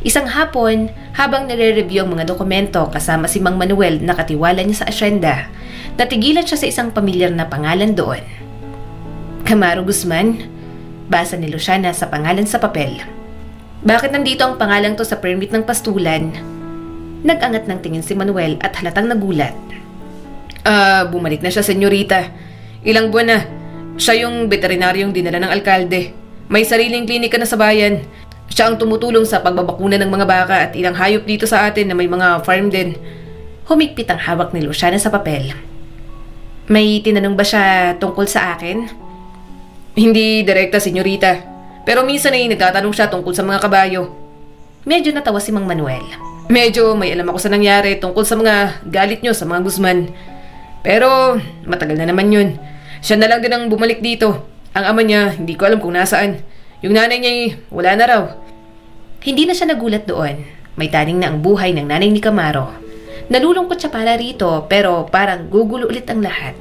Isang hapon, habang nire-review ang mga dokumento kasama si Mang Manuel na katiwala niya sa asyenda, natigilan siya sa isang pamilyar na pangalan doon. Camaro Guzman, basa ni Luciana sa pangalan sa papel. Bakit nandito ang pangalan to sa permit ng pastulan? Nag-angat ng tingin si Manuel at halatang nagulat. Bumalik na siya, senyorita. Ilang buwan na. Siya yung veterinaryong dinala ng alkalde. May sariling klinika na sa bayan. Siya ang tumutulong sa pagbabakuna ng mga baka at ilang hayop dito sa atin na may mga farm din. Humigpit ang hawak ni Luciana sa papel. May tinanong ba siya tungkol sa akin? Hindi direkta, senyorita. Pero minsan ay nagtatanong siya tungkol sa mga kabayo. Medyo natawa si Mang Manuel. Medyo may alam ako sa nangyari tungkol sa mga galit nyo sa mga Guzman. Pero matagal na naman yun. Siya na lang din ang bumalik dito. Ang ama niya, hindi ko alam kung nasaan. Yung nanay niya, wala na raw. Hindi na siya nagulat doon. May taning na ang buhay ng nanay ni Camaro. Nalulungkot siya para rito pero parang gugulo ulit ang lahat.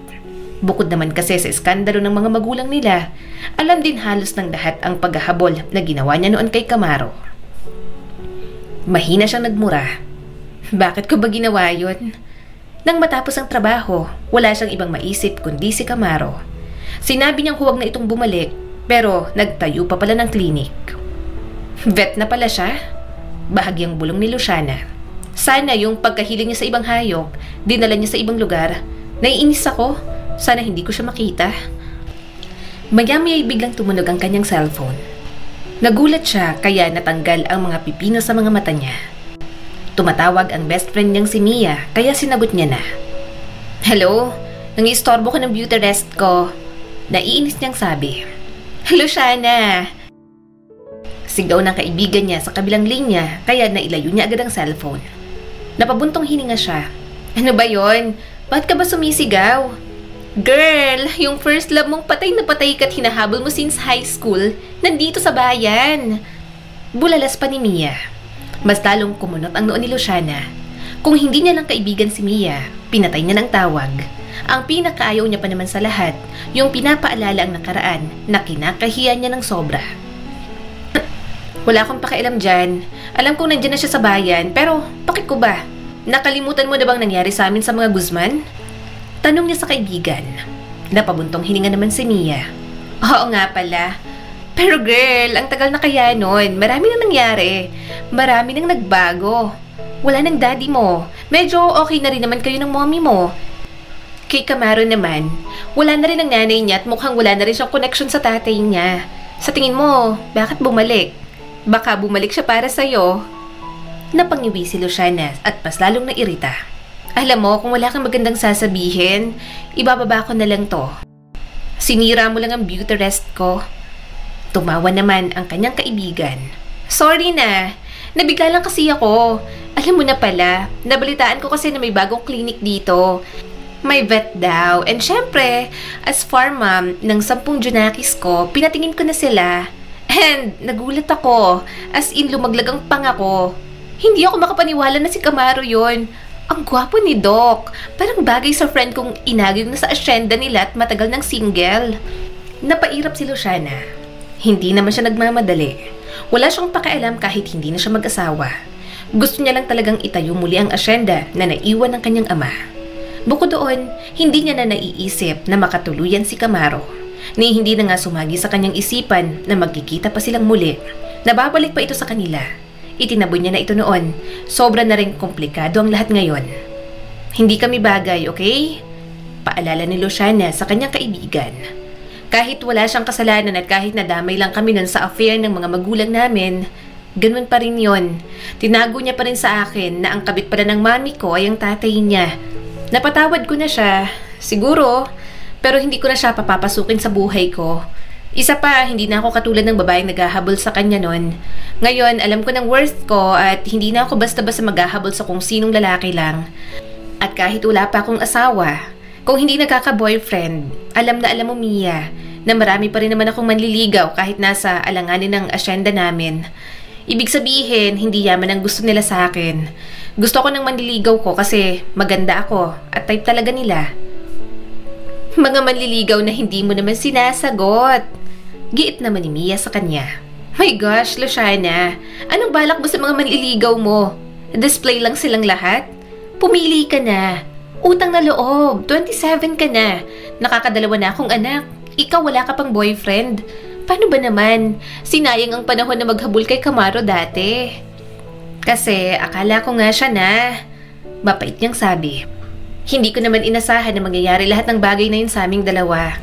Bukod naman kasi sa iskandalo ng mga magulang nila, alam din halos ng lahat ang paghahabol na ginawa niya noon kay Camaro. Mahina siyang nagmura. Bakit ko ba ginawa yun? Nang matapos ang trabaho, wala siyang ibang maisip kundi si Camaro. Sinabi niyang huwag na itong bumalik, pero nagtayo pa pala ng klinik. Vet na pala siya? Bahagyang bulong ni Luciana. Sana yung pagkahiling niya sa ibang hayop, dinala niya sa ibang lugar. Naiinis ako. Sana hindi ko siya makita. Maya-maya ay biglang tumunog ang kanyang cellphone. Nagulat siya kaya natanggal ang mga pipino sa mga mata niya. Tumatawag ang best friend niyang si Mia kaya sinagot niya na. Hello? Nangiistorbo ko ng beauty rest ko. Naiinis niyang sabi. Luciana! Sigaw ng kaibigan niya sa kabilang linya kaya nailayo niya agad ang cellphone. Napabuntong hininga siya. Ano ba yon? Bakit ka ba sumisigaw? Girl, yung first love mong patay na patay ka't hinahabol mo since high school, nandito sa bayan. Bulalas pa ni Mia. Mas lalong kumunot ang noon ni Luciana. Kung hindi niya lang kaibigan si Mia, pinatay niya ng tawag. Ang pinakaayaw niya pa naman sa lahat, yung pinapaalala ang nakaraan na kinakahiya niya ng sobra. Wala akong pakialam dyan. Alam kong nandyan na siya sa bayan, pero bakit ko ba? Nakalimutan mo na bang nangyari sa amin sa mga Guzman? Tanong niya sa kaibigan. Napabuntong hininga naman si Mia. Oo nga pala. Pero girl, ang tagal na kaya nun. Marami nang nangyari. Marami nang nagbago. Wala nang daddy mo. Medyo okay na rin naman kayo ng mommy mo. Kay Camaro naman, wala na rin ang nanay niya at mukhang wala na rin siyang connection sa tatay niya. Sa tingin mo, bakit bumalik? Baka bumalik siya para sa'yo. Napangiwi si Luciana at mas lalong nairita. Alam mo, kung wala kang magandang sasabihin, ibababa ko na lang to. Sinira mo lang ang beauty rest ko. Tumawa naman ang kanyang kaibigan. Sorry na. Nabigla lang kasi ako. Alam mo na pala, nabalitaan ko kasi na may bagong clinic dito. May vet daw. And syempre, as farm mom ng 10 junakis ko, pinatingin ko na sila. And nagulat ako. As in, lumaglag ang panga ko. Hindi ako makapaniwala na si Camaro yon. Ang gwapo ni Doc. Parang bagay sa friend kong inagyo na sa asyenda nila at matagal ng single. Napairap si Luciana. Hindi naman siya nagmamadali. Wala siyang pakialam kahit hindi na siya mag-asawa. Gusto niya lang talagang itayo muli ang asyenda na naiwan ng kanyang ama. Bukod doon, hindi niya na naiisip na makatuluyan si Camaro. Ni hindi na nga sumagi sa kanyang isipan na magkikita pa silang muli. Nababalik pa ito sa kanila. Itinaboy niya na ito noon. Sobra na rin komplikado ang lahat ngayon. Hindi kami bagay, okay? Paalala ni Luciana sa kanyang kaibigan. Kahit wala siyang kasalanan at kahit nadamay lang kami nun sa affair ng mga magulang namin, ganun pa rin yon. Tinago niya pa rin sa akin na ang kabit pala ng mami ko ay ang tatay niya. Napatawad ko na siya, siguro, pero hindi ko na siya papapasukin sa buhay ko. Isa pa, hindi na ako katulad ng babaeng naghahabol sa kanya nun. Ngayon, alam ko ng worth ko at hindi na ako basta-basta maghahabol sa kung sinong lalaki lang. At kahit wala pa akong asawa, kung hindi nagkaka-boyfriend, alam na alam mo, Mia, na marami pa rin naman akong manliligaw kahit nasa alanganin ng asyenda namin. Ibig sabihin, hindi yaman ang gusto nila sa akin. Gusto ko ng manliligaw ko kasi maganda ako at type talaga nila. Mga manliligaw na hindi mo naman sinasagot. Giit naman ni Mia sa kanya. My gosh, Luciana, anong balak mo sa mga manliligaw mo? Display lang silang lahat? Pumili ka na. Utang na loob, 27 ka na. Nakakadalawa na akong anak. Ikaw wala ka pang boyfriend. Paano ba naman? Sinayang ang panahon na maghabol kay Camaro dati. Kasi akala ko nga siya na. Mapait niyang sabi. Hindi ko naman inasahan na mangyayari lahat ng bagay na yun sa aming dalawa.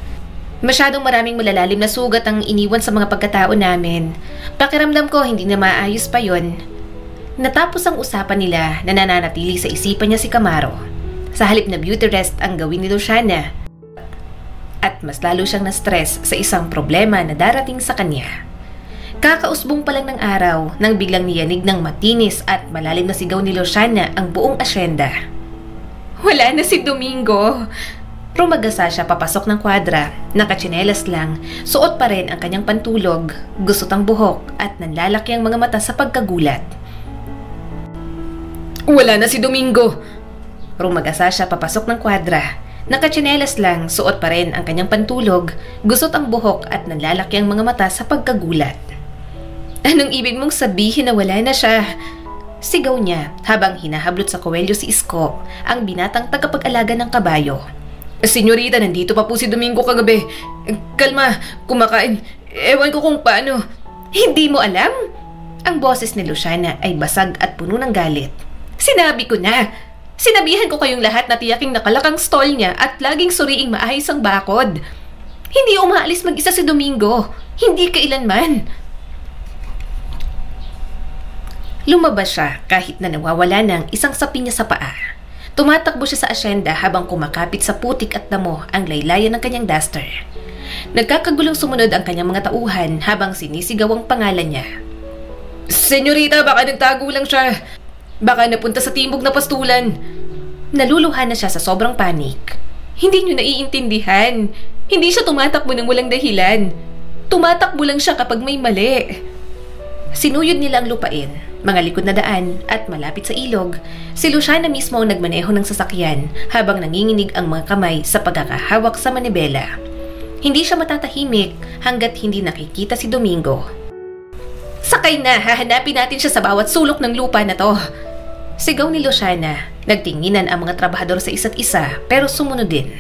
Masyadong maraming malalalim na sugat ang iniwan sa mga pagkatao namin. Pakiramdam ko hindi na maayos pa yon. Natapos ang usapan nila na nananatili sa isipan niya si Camaro. Sa halip na beauty rest ang gawin ni Luciana. At mas lalo siyang na-stress sa isang problema na darating sa kanya. Kakausbong pa lang ng araw nang biglang niyanig ng matinis at malalim na sigaw ni Luciana ang buong asyenda. Wala na si Domingo! Rumagasa siya papasok ng kwadra, nakatsinelas lang, suot pa rin ang kanyang pantulog, gusot ang buhok at nanlalaki ang mga mata sa pagkagulat. Wala na si Domingo! Rumagasa siya papasok ng kwadra, nakatsinelas lang, suot pa rin ang kanyang pantulog, gusot ang buhok at nanlalaki ang mga mata sa pagkagulat. Anong ibig mong sabihin na wala na siya? Sigaw niya habang hinahablot sa kawelyo si Isko, ang binatang tagapag-alaga ng kabayo. Senyorita, nandito pa po si Domingo kagabi. Kalma, kumakain. Ewan ko kung paano. Hindi mo alam? Ang boses ni Luciana ay basag at puno ng galit. Sinabi ko na. Sinabihan ko kayong lahat na tiyaking nakalakang stall niya at laging suriing maayos ang bakod. Hindi umaalis mag-isa si Domingo. Hindi kailanman. Lumabas siya kahit na nawawala ng isang sapi niya sa paa. Tumatakbo siya sa asyenda habang kumakapit sa putik at damo ang laylayan ng kanyang duster. Nagkakagulong sumunod ang kanyang mga tauhan habang sinisigaw ang pangalan niya. Senyorita, baka nagtago lang siya. Baka napunta sa timog na pastulan. Naluluhan na siya sa sobrang panik. Hindi niyo naiintindihan. Hindi siya tumatakbo ng walang dahilan. Tumatakbo lang siya kapag may mali. Sinuyod nila ang lupain, mga likod na daan at malapit sa ilog. Si Luciana mismo ang nagmaneho ng sasakyan habang nanginginig ang mga kamay sa pagkakahawak sa manibela. Hindi siya matatahimik hanggat hindi nakikita si Domingo. Sakay na, hahanapin natin siya sa bawat sulok ng lupa na to. Sigaw ni Luciana. Nagtinginan ang mga trabahador sa isa't isa pero sumunod din.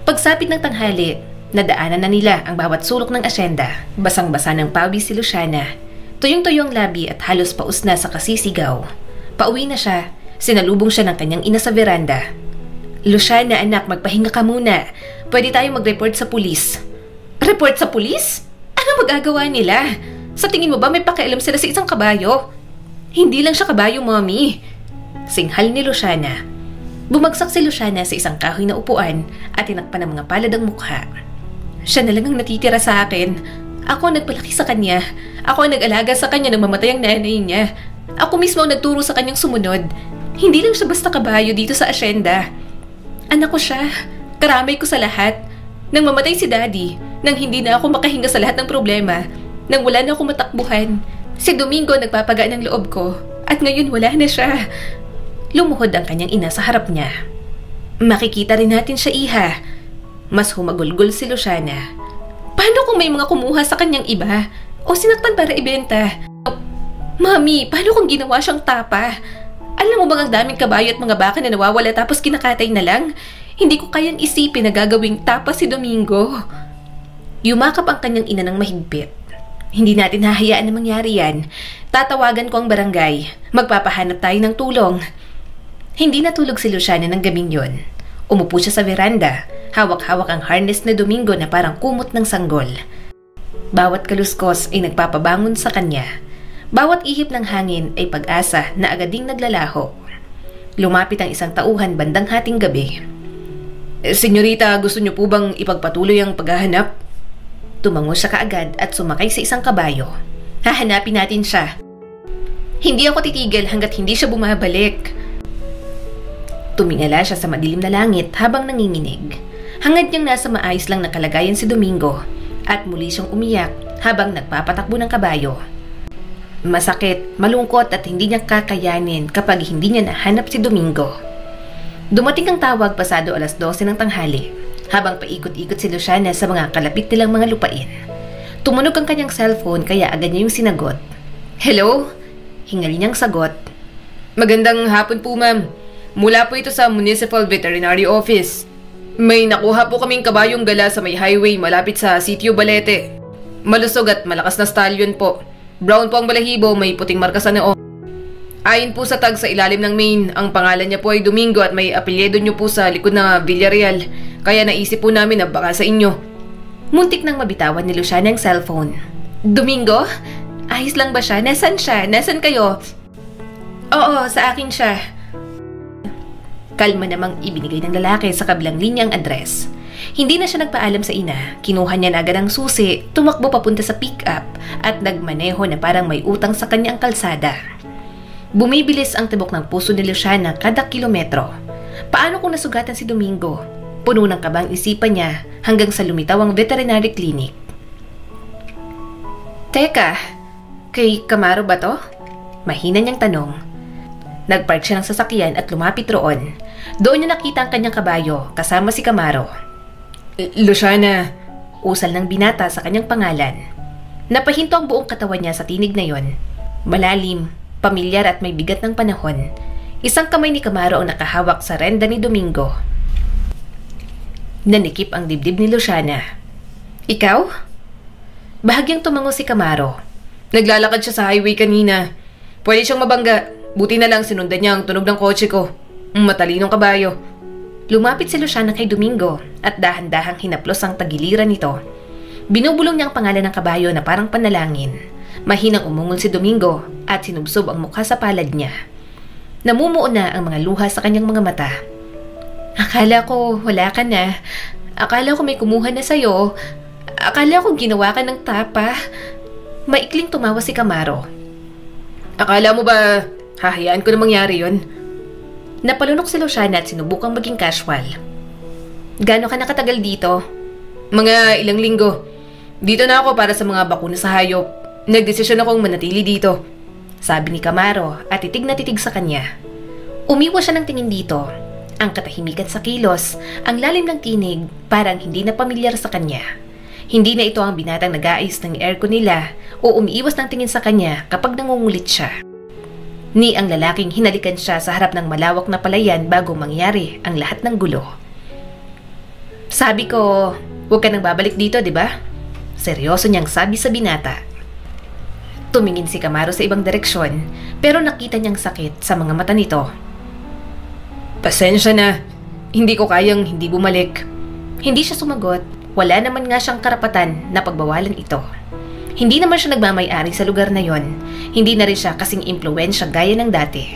Pagsapit ng tanghali, nadaanan na nila ang bawat sulok ng asyenda. Basang-basa ng pawis si Luciana. Tuyong-tuyong labi at halos paus na sa kasisigaw. Pauwi na siya. Sinalubong siya ng kanyang ina sa veranda. Luciana, anak, magpahinga ka muna. Pwede tayong mag-report sa pulis. Report sa pulis? Ano magagawa nila? Sa tingin mo ba may pakialam sila sa isang kabayo? Hindi lang siya kabayo, mommy. Singhal ni Luciana. Bumagsak si Luciana sa isang kahoy na upuan at tinakpan ng mga palad ang mukha. Siya na lang ang natitira sa akin. Ako ang nagpalaki sa kanya. Ako ang nag-alaga sa kanya nang mamatay ang nanay niya. Ako mismo ang nagturo sa kanyang sumunod. Hindi lang siya basta kabayo dito sa asyenda. Anak ko siya. Karamay ko sa lahat. Nang mamatay si Daddy, nang hindi na ako makahinga sa lahat ng problema, nang wala na akong matakbuhan, si Domingo nagpapagaan ng loob ko. At ngayon wala na siya. Lumuhod ang kanyang ina sa harap niya. Makikita rin natin siya, iha. Mas humagulgol si Luciana. Paano kung may mga kumuha sa kanyang iba? O sinaktan para ibenta? Mami, paano kung ginawa siyang tapa? Alam mo bang ang daming kabayo at mga baka na nawawala tapos kinakatay na lang? Hindi ko kayang isipin na gagawing tapa si Domingo. Yumakap ang kanyang ina ng mahigpit. Hindi natin hahayaan na mangyari yan. Tatawagan ko ang barangay. Magpapahanap tayo ng tulong. Hindi natulog si Luciana ng gabing yon. Umupo siya sa veranda. Hawak-hawak ang harness na Domingo na parang kumot ng sanggol. Bawat kaluskos ay nagpapabangon sa kanya. Bawat ihip ng hangin ay pag-asa na agad ding naglalaho. Lumapit ang isang tauhan bandang hating gabi. Senyorita, gusto niyo po bang ipagpatuloy ang paghahanap? Tumango siya kaagad at sumakay sa isang kabayo. Hahanapin natin siya. Hindi ako titigil hanggat hindi siya bumabalik. Tumingala siya sa madilim na langit habang nanginginig. Hangad niyang nasa maayos lang na kalagayan si Domingo at muli siyang umiyak habang nagpapatakbo ng kabayo. Masakit, malungkot at hindi niya kakayanin kapag hindi niya nahanap si Domingo. Dumating ang tawag pasado 12:00 ng tanghali habang paikot-ikot si Luciana sa mga kalapit nilang mga lupain. Tumunog ang kanyang cellphone kaya agad niya yung sinagot. Hello? Hingali niyang sagot. Magandang hapon po, ma'am. Mula po ito sa Municipal Veterinary Office. May nakuha po kaming kabayong gala sa may highway malapit sa Sitio Balete. Malusog at malakas na stallion po. Brown po ang balahibo, may puting marka sa noo. Ayon po sa tag sa ilalim ng mane, ang pangalan niya po ay Domingo at may apelyido niyo po sa likod na Villarreal. Kaya naisip po namin na baka sa inyo. Muntik nang mabitawan ni Luciana ang cellphone. Domingo? Ayos lang ba siya? Nasaan siya? Nasaan kayo? Oo, sa akin siya. Kalma namang ibinigay ng lalaki sa kabilang linya ang address. Hindi na siya nagpaalam sa ina. Kinuha niya na agad ang susi, tumakbo papunta sa pick-up at nagmaneho na parang may utang sa kanya ang kalsada. Bumibilis ang tibok ng puso ni Luciana kada kilometro. Paano kung nasugatan si Domingo? Puno ng kabang isipan niya hanggang sa lumitaw ang veterinary clinic. Teka, kay Camaro ba to? Mahina niyang tanong. Nagpark siya ng sasakyan at lumapit roon. Doon niya nakita ang kanyang kabayo kasama si Camaro. Luciana, usal ng binata sa kanyang pangalan. Napahinto ang buong katawan niya sa tinig na yon. Malalim, pamilyar at may bigat ng panahon. Isang kamay ni Camaro ang nakahawak sa renda ni Domingo. Nanikip ang dibdib ni Luciana. Ikaw? Bahagyang tumango si Camaro. Naglalakad siya sa highway kanina. Pwede siyang mabangga. Buti na lang sinundan niya ang tunog ng kotse ko. Matalinong kabayo. Lumapit si Luciana kay Domingo at dahan-dahang hinaplos ang tagiliran nito. Binubulong niya ang pangalan ng kabayo na parang panalangin. Mahinang umungol si Domingo at sinubsob ang mukha sa palad niya. Namumuo na ang mga luha sa kanyang mga mata. Akala ko wala ka na. Akala ko may kumuha na sa'yo. Akala ko ginawa ka ng tapa. Maikling tumawa si Camaro. Akala mo ba hahayaan ko na mangyari yun? Napalunok si Luciana at sinubukang maging casual. Gaano ka nakatagal dito? Mga ilang linggo. Dito na ako para sa mga bakuna sa hayop. Nagdesisyon akong manatili dito. Sabi ni Camaro at titig na titig sa kanya. Umiwas siya ng tingin dito. Ang katahimikan sa kilos, ang lalim ng tinig, parang hindi na pamilyar sa kanya. Hindi na ito ang binatang nag-aayos ng aircon nila o umiiwas ng tingin sa kanya kapag nangungulit siya. Ni ang lalaking hinalikan siya sa harap ng malawak na palayan bago mangyari ang lahat ng gulo. Sabi ko, huwag ka nang babalik dito, di ba? Seryoso niyang sabi sa binata. Tumingin si Camaro sa ibang direksyon pero nakita niyang sakit sa mga mata nito. Pasensya na. Hindi ko kayang hindi bumalik. Hindi siya sumagot. Wala naman nga siyang karapatan na pagbawalan ito. Hindi naman siya nagmamay-ari sa lugar na yon. Hindi na rin siya kasing impluwensya gaya ng dati.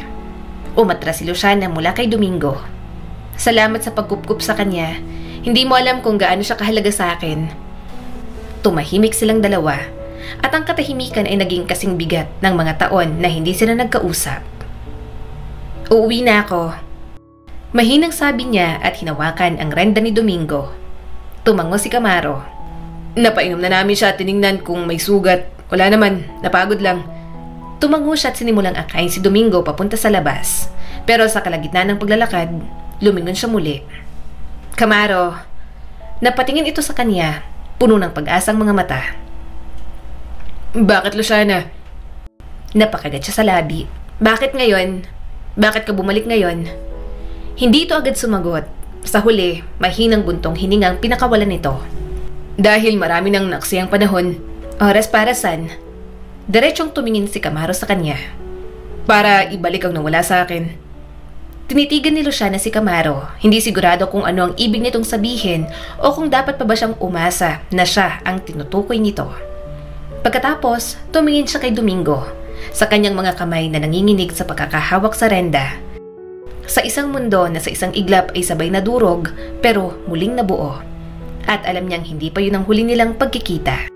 Umatras si Luciana mula kay Domingo. Salamat sa pagkupkup sa kanya. Hindi mo alam kung gaano siya kahalaga sa akin. Tumahimik silang dalawa. At ang katahimikan ay naging kasing bigat ng mga taon na hindi sila nagkausap. Uuwi na ako. Mahinang sabi niya at hinawakan ang renda ni Domingo. Tumango si Camaro. Napainom na namin siya at tinignan kung may sugat. Wala naman, napagod lang. Tumango siya at sinimulang akayin si Domingo papunta sa labas. Pero sa kalagitnaan ng paglalakad, lumingon siya muli. Camaro, napatingin ito sa kanya, puno ng pag-asang mga mata. Bakit, Luciana? Napakagat siya sa labi. Bakit ngayon? Bakit ka bumalik ngayon? Hindi ito agad sumagot. Sa huli, mahinang buntong hiningang pinakawalan nito. Dahil marami nang naksiyang panahon, Oras para saan? Diretsong tumingin si Camaro sa kanya. Para ibalik ang nawala sa akin. Tinitigan ni Luciana si Camaro, hindi sigurado kung ano ang ibig nitong sabihin o kung dapat pa ba siyang umasa na siya ang tinutukoy nito. Pagkatapos, tumingin siya kay Domingo, sa kanyang mga kamay na nanginginig sa pagkakahawak sa renda. Sa isang mundo na sa isang iglap ay sabay na durog pero muling nabuo. At alam niyang hindi pa yun ang huli nilang pagkikita.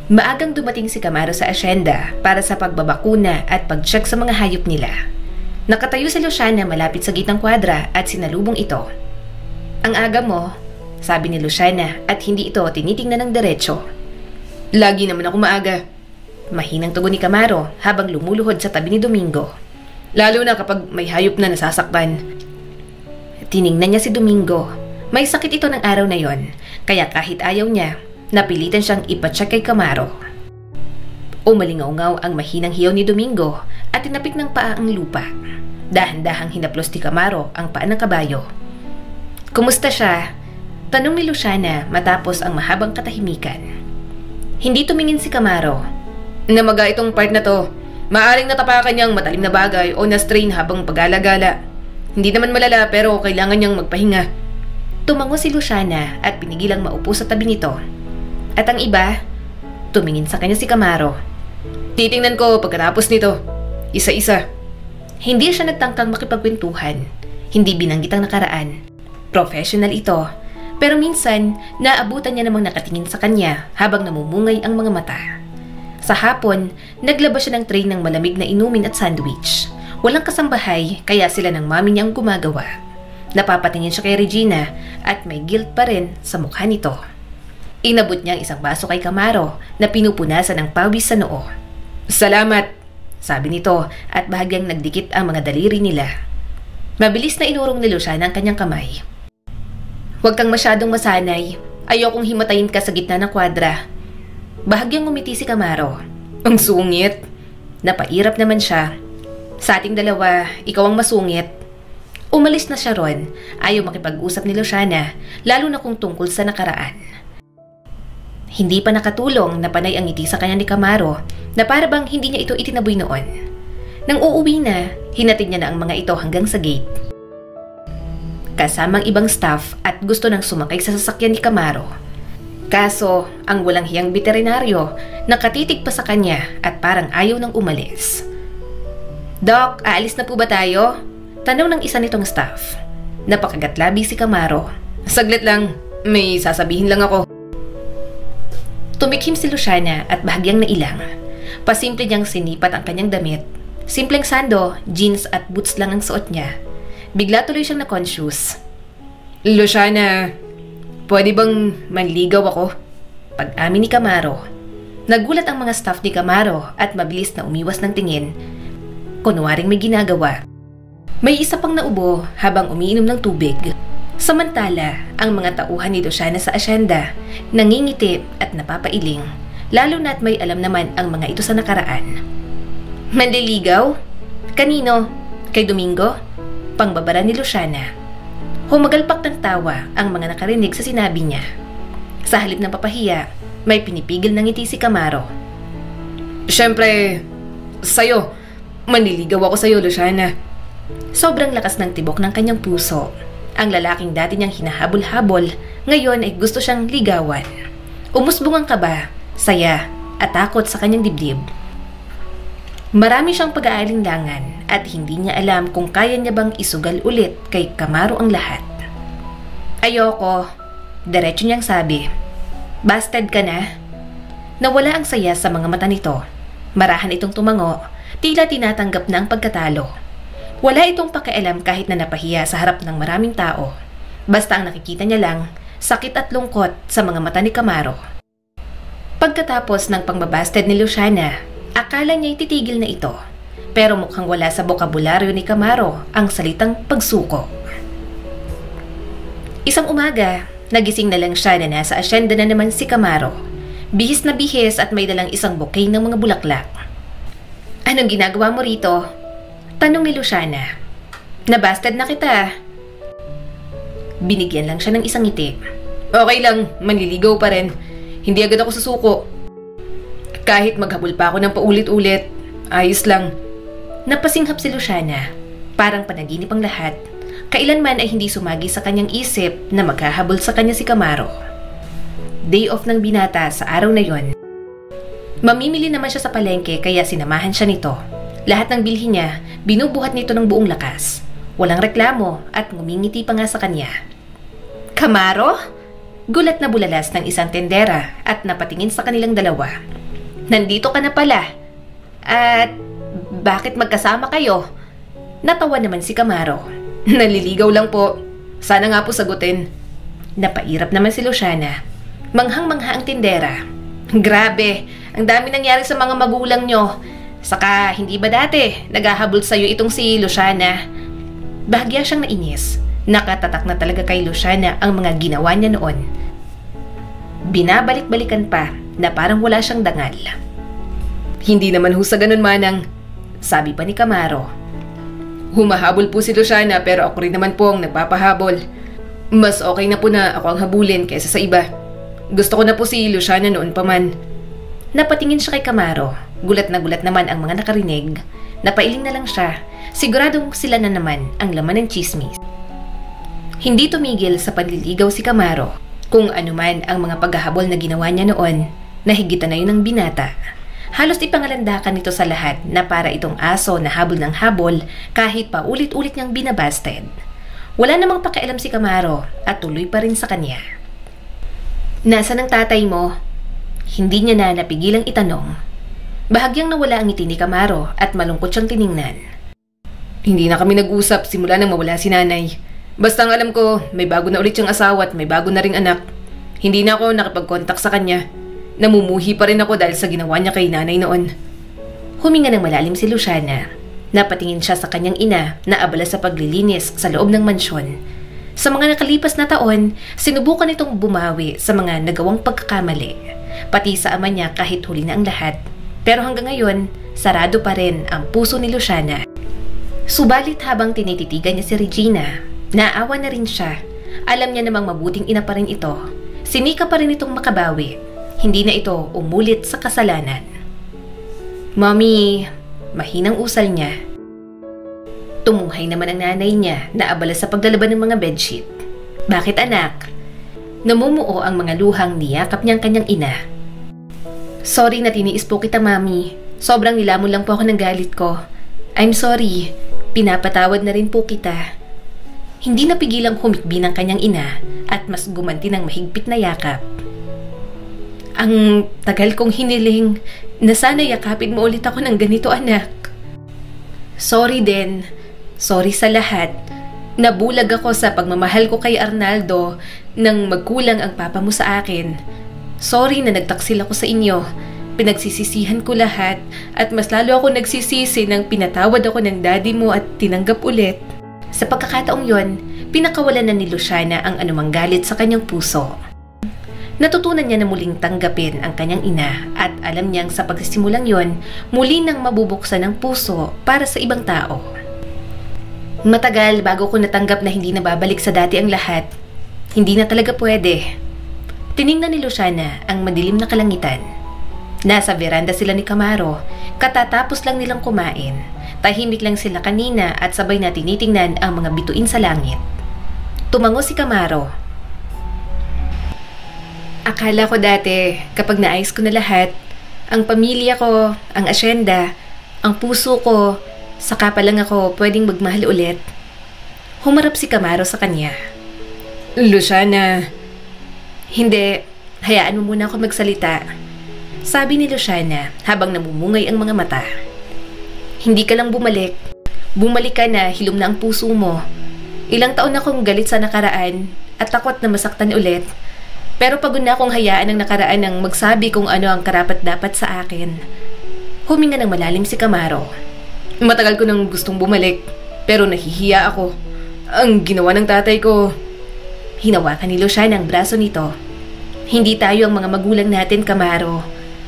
Maagang dumating si Camaro sa asyenda para sa pagbabakuna at pag-check sa mga hayop nila. Nakatayo si Luciana malapit sa gitnang kwadra at sinalubong ito. Ang aga mo, sabi ni Luciana at hindi ito tinitingnan ng diretso. Lagi naman ako maaga. Mahinang tugon ni Camaro habang lumuluhod sa tabi ni Domingo. Lalo na kapag may hayop na nasasaktan. Tiningnan niya si Domingo. May sakit ito ng araw na yon, kaya kahit ayaw niya, napilitan siyang ipacheck kay Camaro. Umalingaw-ngaw ang mahinang hiyaw ni Domingo at tinapik ng paa ang lupa. Dahan-dahang hinaplos ni Camaro ang paa ng kabayo. Kumusta siya? Tanong ni Luciana matapos ang mahabang katahimikan. Hindi tumingin si Camaro. Namaga itong part na to. Maaring natapakan niyang matalim na bagay o na-strain habang pag-alagala. Hindi naman malala pero kailangan niyang magpahinga. Tumango si Luciana at pinigilang maupo sa tabi nito. At ang iba, tumingin sa kanya si Camaro. Titingnan ko pagkatapos nito. Isa-isa. Hindi siya nagtangkang makipagkwentuhan. Hindi binanggit ang nakaraan. Professional ito. Pero minsan, naabutan niya namang nakatingin sa kanya habang namumungay ang mga mata. Sa hapon, naglabas siya ng tray ng malamig na inumin at sandwich. Walang kasambahay kaya sila ng mami niya ang gumagawa. Napapatingin siya kay Regina at may guilt pa rin sa mukha nito. Inabot niya ang isang baso kay Camaro na pinupunasan ng pawis sa noo. Salamat, sabi nito at bahagyang nagdikit ang mga daliri nila. Mabilis na inurong ni Luciana ang kanyang kamay. Huwag kang masyadong masanay. Ayokong himatayin ka sa gitna ng kwadra. Bahagyang ngumiti si Camaro. Ang sungit. Napairap naman siya. Sa ating dalawa, ikaw ang masungit. Umalis na siya ron. Ayaw makipag-usap ni Luciana, lalo na kung tungkol sa nakaraan. Hindi pa nakatulong na panay ang ngiti sa kanya ni Camaro na para bang hindi niya ito itinaboy noon. Nang uuwi na, hinatid niya na ang mga ito hanggang sa gate. Kasamang ibang staff at gusto nang sumakay sa sasakyan ni Camaro. Kaso, ang walang hiyang veterinaryo nakatitig pa sa kanya at parang ayaw nang umalis. Doc, aalis na po ba tayo? Tanong ng isa nitong staff. Napakagatlabi si Camaro. Saglit lang, may sasabihin lang ako. Tumikhim si Luciana at bahagyang nailang. Pasimple niyang sinipat ang kanyang damit. Simpleng sando, jeans at boots lang ang suot niya. Bigla tuloy siyang na-conscious. Luciana, pwede bang manligaw ako? Pag-amin ni Camaro. Nagulat ang mga staff ni Camaro at mabilis na umiwas ng tingin. Kunwaring may ginagawa. May isa pang naubo habang umiinom ng tubig. Samantala, ang mga tauhan ni Luciana sa asyenda, nangingiti at napapailing, lalo na't may alam naman ang mga ito sa nakaraan. Manliligaw? Kanino? Kay Domingo? Pangbabara ni Luciana. Humagalpak ng tawa ang mga nakarinig sa sinabi niya. Sa halip ng papahiya, may pinipigil ng ngiti si Camaro. Siyempre, sa'yo. Manliligaw ako sa'yo, Luciana. Sobrang lakas ng tibok ng kanyang puso. Ang lalaking dati niyang hinahabol-habol, ngayon ay gusto siyang ligawan. Umusbong ang kaba, saya, at takot sa kanyang dibdib. Marami siyang pag-aalinlangan at hindi niya alam kung kaya niya bang isugal ulit kay Camaro ang lahat. Ayoko, diretso niyang sabi. Busted ka na? Nawala ang saya sa mga mata nito. Marahan itong tumango, tila tinatanggap na ang pagkatalo. Wala itong pakialam kahit na napahiya sa harap ng maraming tao. Basta ang nakikita niya lang, sakit at lungkot sa mga mata ni Camaro. Pagkatapos ng pangbabasted ni Luciana, akala niya titigil na ito. Pero mukhang wala sa bokabularyo ni Camaro ang salitang pagsuko. Isang umaga, nagising na lang siya na nasa asyenda na naman si Camaro. Bihis na bihis at may dalang isang bouquet ng mga bulaklak. Anong ginagawa mo rito? Tanong ni Luciana. Nabasted na kita. Binigyan lang siya ng isang ngiti. Okay lang, manliligaw pa rin. Hindi agad ako susuko. Kahit maghabol pa ako ng paulit-ulit, ayos lang. Napasinghap si Luciana. Parang panaginip ang lahat. Kailanman ay hindi sumagi sa kanyang isip na maghahabol sa kanya si Camaro. Day off ng binata sa araw na yon. Mamimili naman siya sa palengke kaya sinamahan siya nito. Lahat ng bilhin niya, binubuhat nito ng buong lakas. Walang reklamo at ngumingiti pa nga sa kanya. Camaro? Gulat na bulalas ng isang tendera at napatingin sa kanilang dalawa. Nandito ka na pala. At bakit magkasama kayo? Natawa naman si Camaro. Naliligaw lang po. Sana nga po sagutin. Napairap naman si Luciana. Manghang-mangha ang tindera. Grabe, ang dami nangyari sa mga magulang nyo. Saka, hindi ba dati naghahabol sa'yo itong si Luciana? Bahagya siyang nainis. Nakatatak na talaga kay Luciana ang mga ginawa niya noon. Binabalik-balikan pa na parang wala siyang dangal. Hindi naman ho sa ganun, Manang. Sabi pa ni Camaro. Humahabol po si Luciana pero ako rin naman po ang nagpapahabol. Mas okay na po na ako ang habulin kaysa sa iba. Gusto ko na po si Luciana noon pa man. Napatingin siya kay Camaro. Gulat na gulat naman ang mga nakarinig. Napailing na lang siya. Siguradong sila na naman ang laman ng chismis. Hindi tumigil sa panliligaw si Camaro. Kung ano man ang mga paghahabol na ginawa niya noon, nahigitan na yun ng binata. Halos ipangalandakan nito sa lahat na para itong aso na habol ng habol kahit pa ulit-ulit niyang binabasted. Wala namang pakialam si Camaro at tuloy pa rin sa kanya. Nasaan ang tatay mo? Hindi niya na napigilang itanong. Bahagyang nawala ang ngiti ni Camaro at malungkot siyang tiningnan. Hindi na kami nag-usap simula nang mawala si nanay. Basta ang alam ko, may bago na ulit siyang asawa at may bago na ring anak. Hindi na ako nakipag-contact sa kanya. Namumuhi pa rin ako dahil sa ginawa niya kay nanay noon. Huminga ng malalim si Luciana. Napatingin siya sa kanyang ina na abala sa paglilinis sa loob ng mansyon. Sa mga nakalipas na taon, sinubukan itong bumawi sa mga nagawang pagkakamali. Pati sa ama niya kahit huli na ang lahat. Pero hanggang ngayon, sarado pa rin ang puso ni Luciana. Subalit habang tinititigan niya si Regina, naawa na rin siya. Alam niya namang mabuting ina pa rin ito. Sinika pa rin itong makabawi. Hindi na ito umulit sa kasalanan. Mommy, mahinang usal niya. Tumuhay naman ang nanay niya na abala sa paglalaban ng mga bedsheet. Bakit anak? Namumuo ang mga luhang niyakap niyang kanyang ina. Sorry na tiniis po kita, Mami. Sobrang nilamon lang po ako ng galit ko. I'm sorry. Pinapatawad na rin po kita. Hindi napigilang humikbi ng kanyang ina at mas gumanti ng mahigpit na yakap. Ang tagal kong hiniling na sana yakapin mo ulit ako ng ganito, anak. Sorry din. Sorry sa lahat. Nabulag ako sa pagmamahal ko kay Arnaldo nang magkulang ang papa mo sa akin. Sorry na nagtaksil ako sa inyo. Pinagsisisihan ko lahat at mas lalo ako nagsisisi nang pinatawad ako ng daddy mo at tinanggap ulit. Sa pagkakataong yon, pinakawalan na ni Luciana ang anumang galit sa kanyang puso. Natutunan niya na muling tanggapin ang kanyang ina at alam niyang sa pagsisimulang yon, muli nang mabubuksan ang puso para sa ibang tao. Matagal bago ko natanggap na hindi na babalik sa dati ang lahat. Hindi na talaga pwede. Tiningnan ni Luciana ang madilim na kalangitan. Nasa veranda sila ni Camaro, katatapos lang nilang kumain. Tahimik lang sila kanina at sabay na tinitingnan ang mga bituin sa langit. Tumango si Camaro. Akala ko dati, kapag naayos ko na lahat, ang pamilya ko, ang asyenda, ang puso ko, saka pa lang ako pwedeng magmahal ulit. Humarap si Camaro sa kanya. Luciana, Hindi, hayaan mo muna ako magsalita. Sabi ni Luciana habang namumungay ang mga mata. Hindi ka lang bumalik. Bumalik ka na, hilom na ang puso mo. Ilang taon akong galit sa nakaraan at takot na masaktan ulit. Pero pagod na akong hayaan ang nakaraan ng magsabi kung ano ang karapat-dapat sa akin. Huminga ng malalim si Camaro. Matagal ko nang gustong bumalik, pero nahihiya ako. Ang ginawa ng tatay ko. Hinawakan ni Luciana ang braso nito. Hindi tayo ang mga magulang natin, Camaro.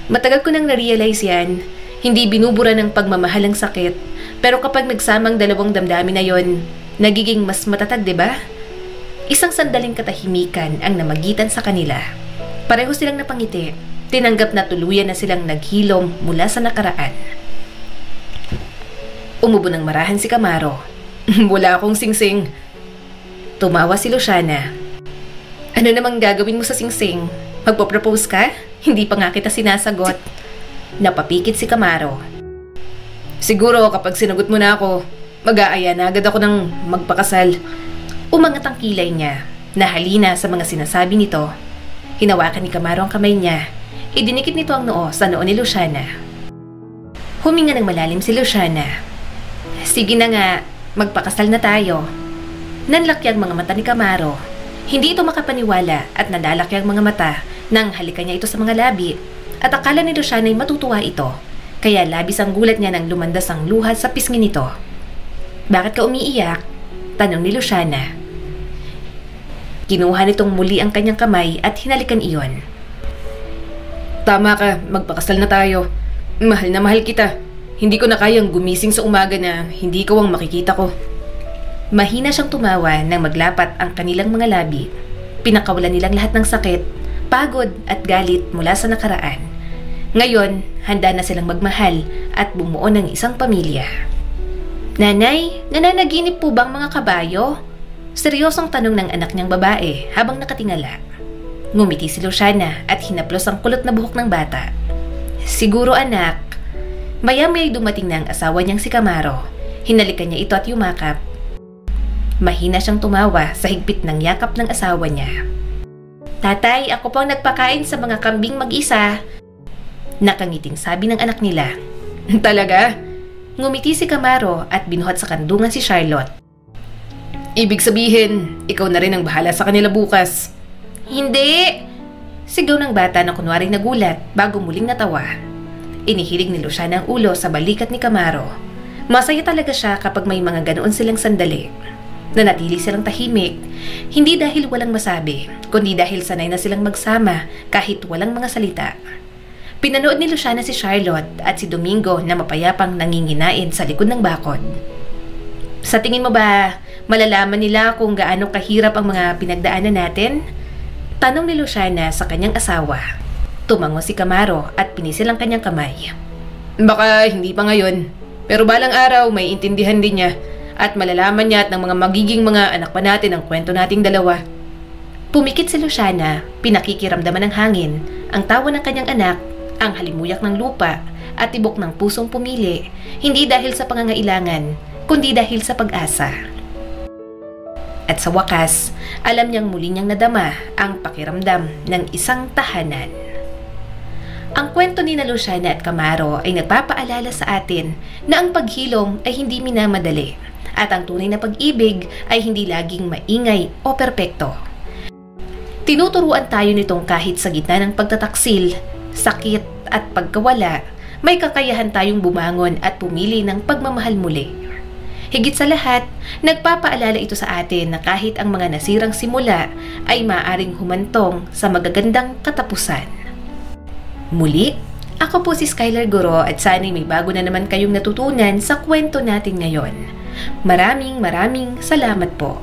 Matagal ko nang na-realize yan. Hindi binubura ng pagmamahal ang sakit. Pero kapag nagsamang dalawang damdamin na yon, nagiging mas matatag, diba? Isang sandaling katahimikan ang namagitan sa kanila. Pareho silang napangiti. Tinanggap na tuluyan na silang naghilom mula sa nakaraan. Umubo ng marahan si Camaro. Wala akong singsing. Tumawa si Luciana. Ano namang gagawin mo sa singsing? Magpo-propose ka? Hindi pa nga kita sinasagot. Napapikit si Camaro. Siguro kapag sinagot mo na ako, mag-aaya na agad ako ng magpakasal. Umangat ang kilay niya. Nahalina sa mga sinasabi nito. Hinawakan ni Camaro ang kamay niya. Idinikit nito ang noo sa noo ni Luciana. Huminga ng malalim si Luciana. Sige na nga, magpakasal na tayo. Nanlaki ang mga mata ni Camaro. Hindi ito makapaniwala at nalalaki ang mga mata nang halikan niya ito sa mga labi at akala ni Luciana ay matutuwa ito. Kaya labis ang gulat niya nang lumandas ang luha sa pisngi nito. Bakit ka umiiyak? Tanong ni Luciana. Kinuha nitong muli ang kanyang kamay at hinalikan iyon. Tama ka, magpakasal na tayo. Mahal na mahal kita. Hindi ko na kayang gumising sa umaga na hindi ikaw ang makikita ko. Mahina siyang tumawa nang maglapat ang kanilang mga labi. Pinakawalan nilang lahat ng sakit, pagod at galit mula sa nakaraan. Ngayon, handa na silang magmahal at bumuo ng isang pamilya. Nanay, nananaginip po bang mga kabayo? Seryosong tanong ng anak niyang babae habang nakatingala. Ngumiti si Luciana at hinaplos ang kulot na buhok ng bata. Siguro anak. Maya-maya'y dumating na ang asawa niyang si Camaro. Hinalikan niya ito at yumakap. Mahina siyang tumawa sa higpit ng yakap ng asawa niya. Tatay, ako po ang nagpakain sa mga kambing mag-isa. Nakangiting sabi ng anak nila. Talaga? Ngumiti si Camaro at binuhat sa kandungan si Charlotte. Ibig sabihin, ikaw na rin ang bahala sa kanila bukas. Hindi! Sigaw ng bata na kunwaring nagulat bago muling natawa. Inihilig ni Luciana ang ulo sa balikat ni Camaro. Masaya talaga siya kapag may mga ganoon silang sandali. Nanatili silang tahimik, hindi dahil walang masabi, kundi dahil sanay na silang magsama kahit walang mga salita. Pinanood ni Luciana si Charlotte at si Domingo na mapayapang nanginginain sa likod ng bakod. Sa tingin mo ba, malalaman nila kung gaano kahirap ang mga pinagdaanan natin? Tanong ni Luciana sa kanyang asawa. Tumango si Camaro at pinisil ang kanyang kamay. Baka hindi pa ngayon, pero balang araw may intindihan din niya at malalaman niya at ng mga magiging mga anak pa natin ang kwento nating dalawa. Pumikit si Luciana, pinakikiramdaman ng hangin, ang tawa ng kanyang anak, ang halimuyak ng lupa at tibok ng pusong pumili, hindi dahil sa pangangailangan, kundi dahil sa pag-asa. At sa wakas, alam niyang muli niyang nadama ang pakiramdam ng isang tahanan. Ang kwento ni Luciana at Camaro ay nagpapaalala sa atin na ang paghilom ay hindi minamadali at ang tunay na pag-ibig ay hindi laging maingay o perpekto. Tinuturuan tayo nitong kahit sa gitna ng pagtataksil, sakit at pagkawala, may kakayahan tayong bumangon at pumili ng pagmamahal muli. Higit sa lahat, nagpapaalala ito sa atin na kahit ang mga nasirang simula ay maaaring humantong sa magagandang katapusan. Muli, ako po si Skylar Guro at sana'y may bago na naman kayong natutunan sa kwento natin ngayon. Maraming salamat po.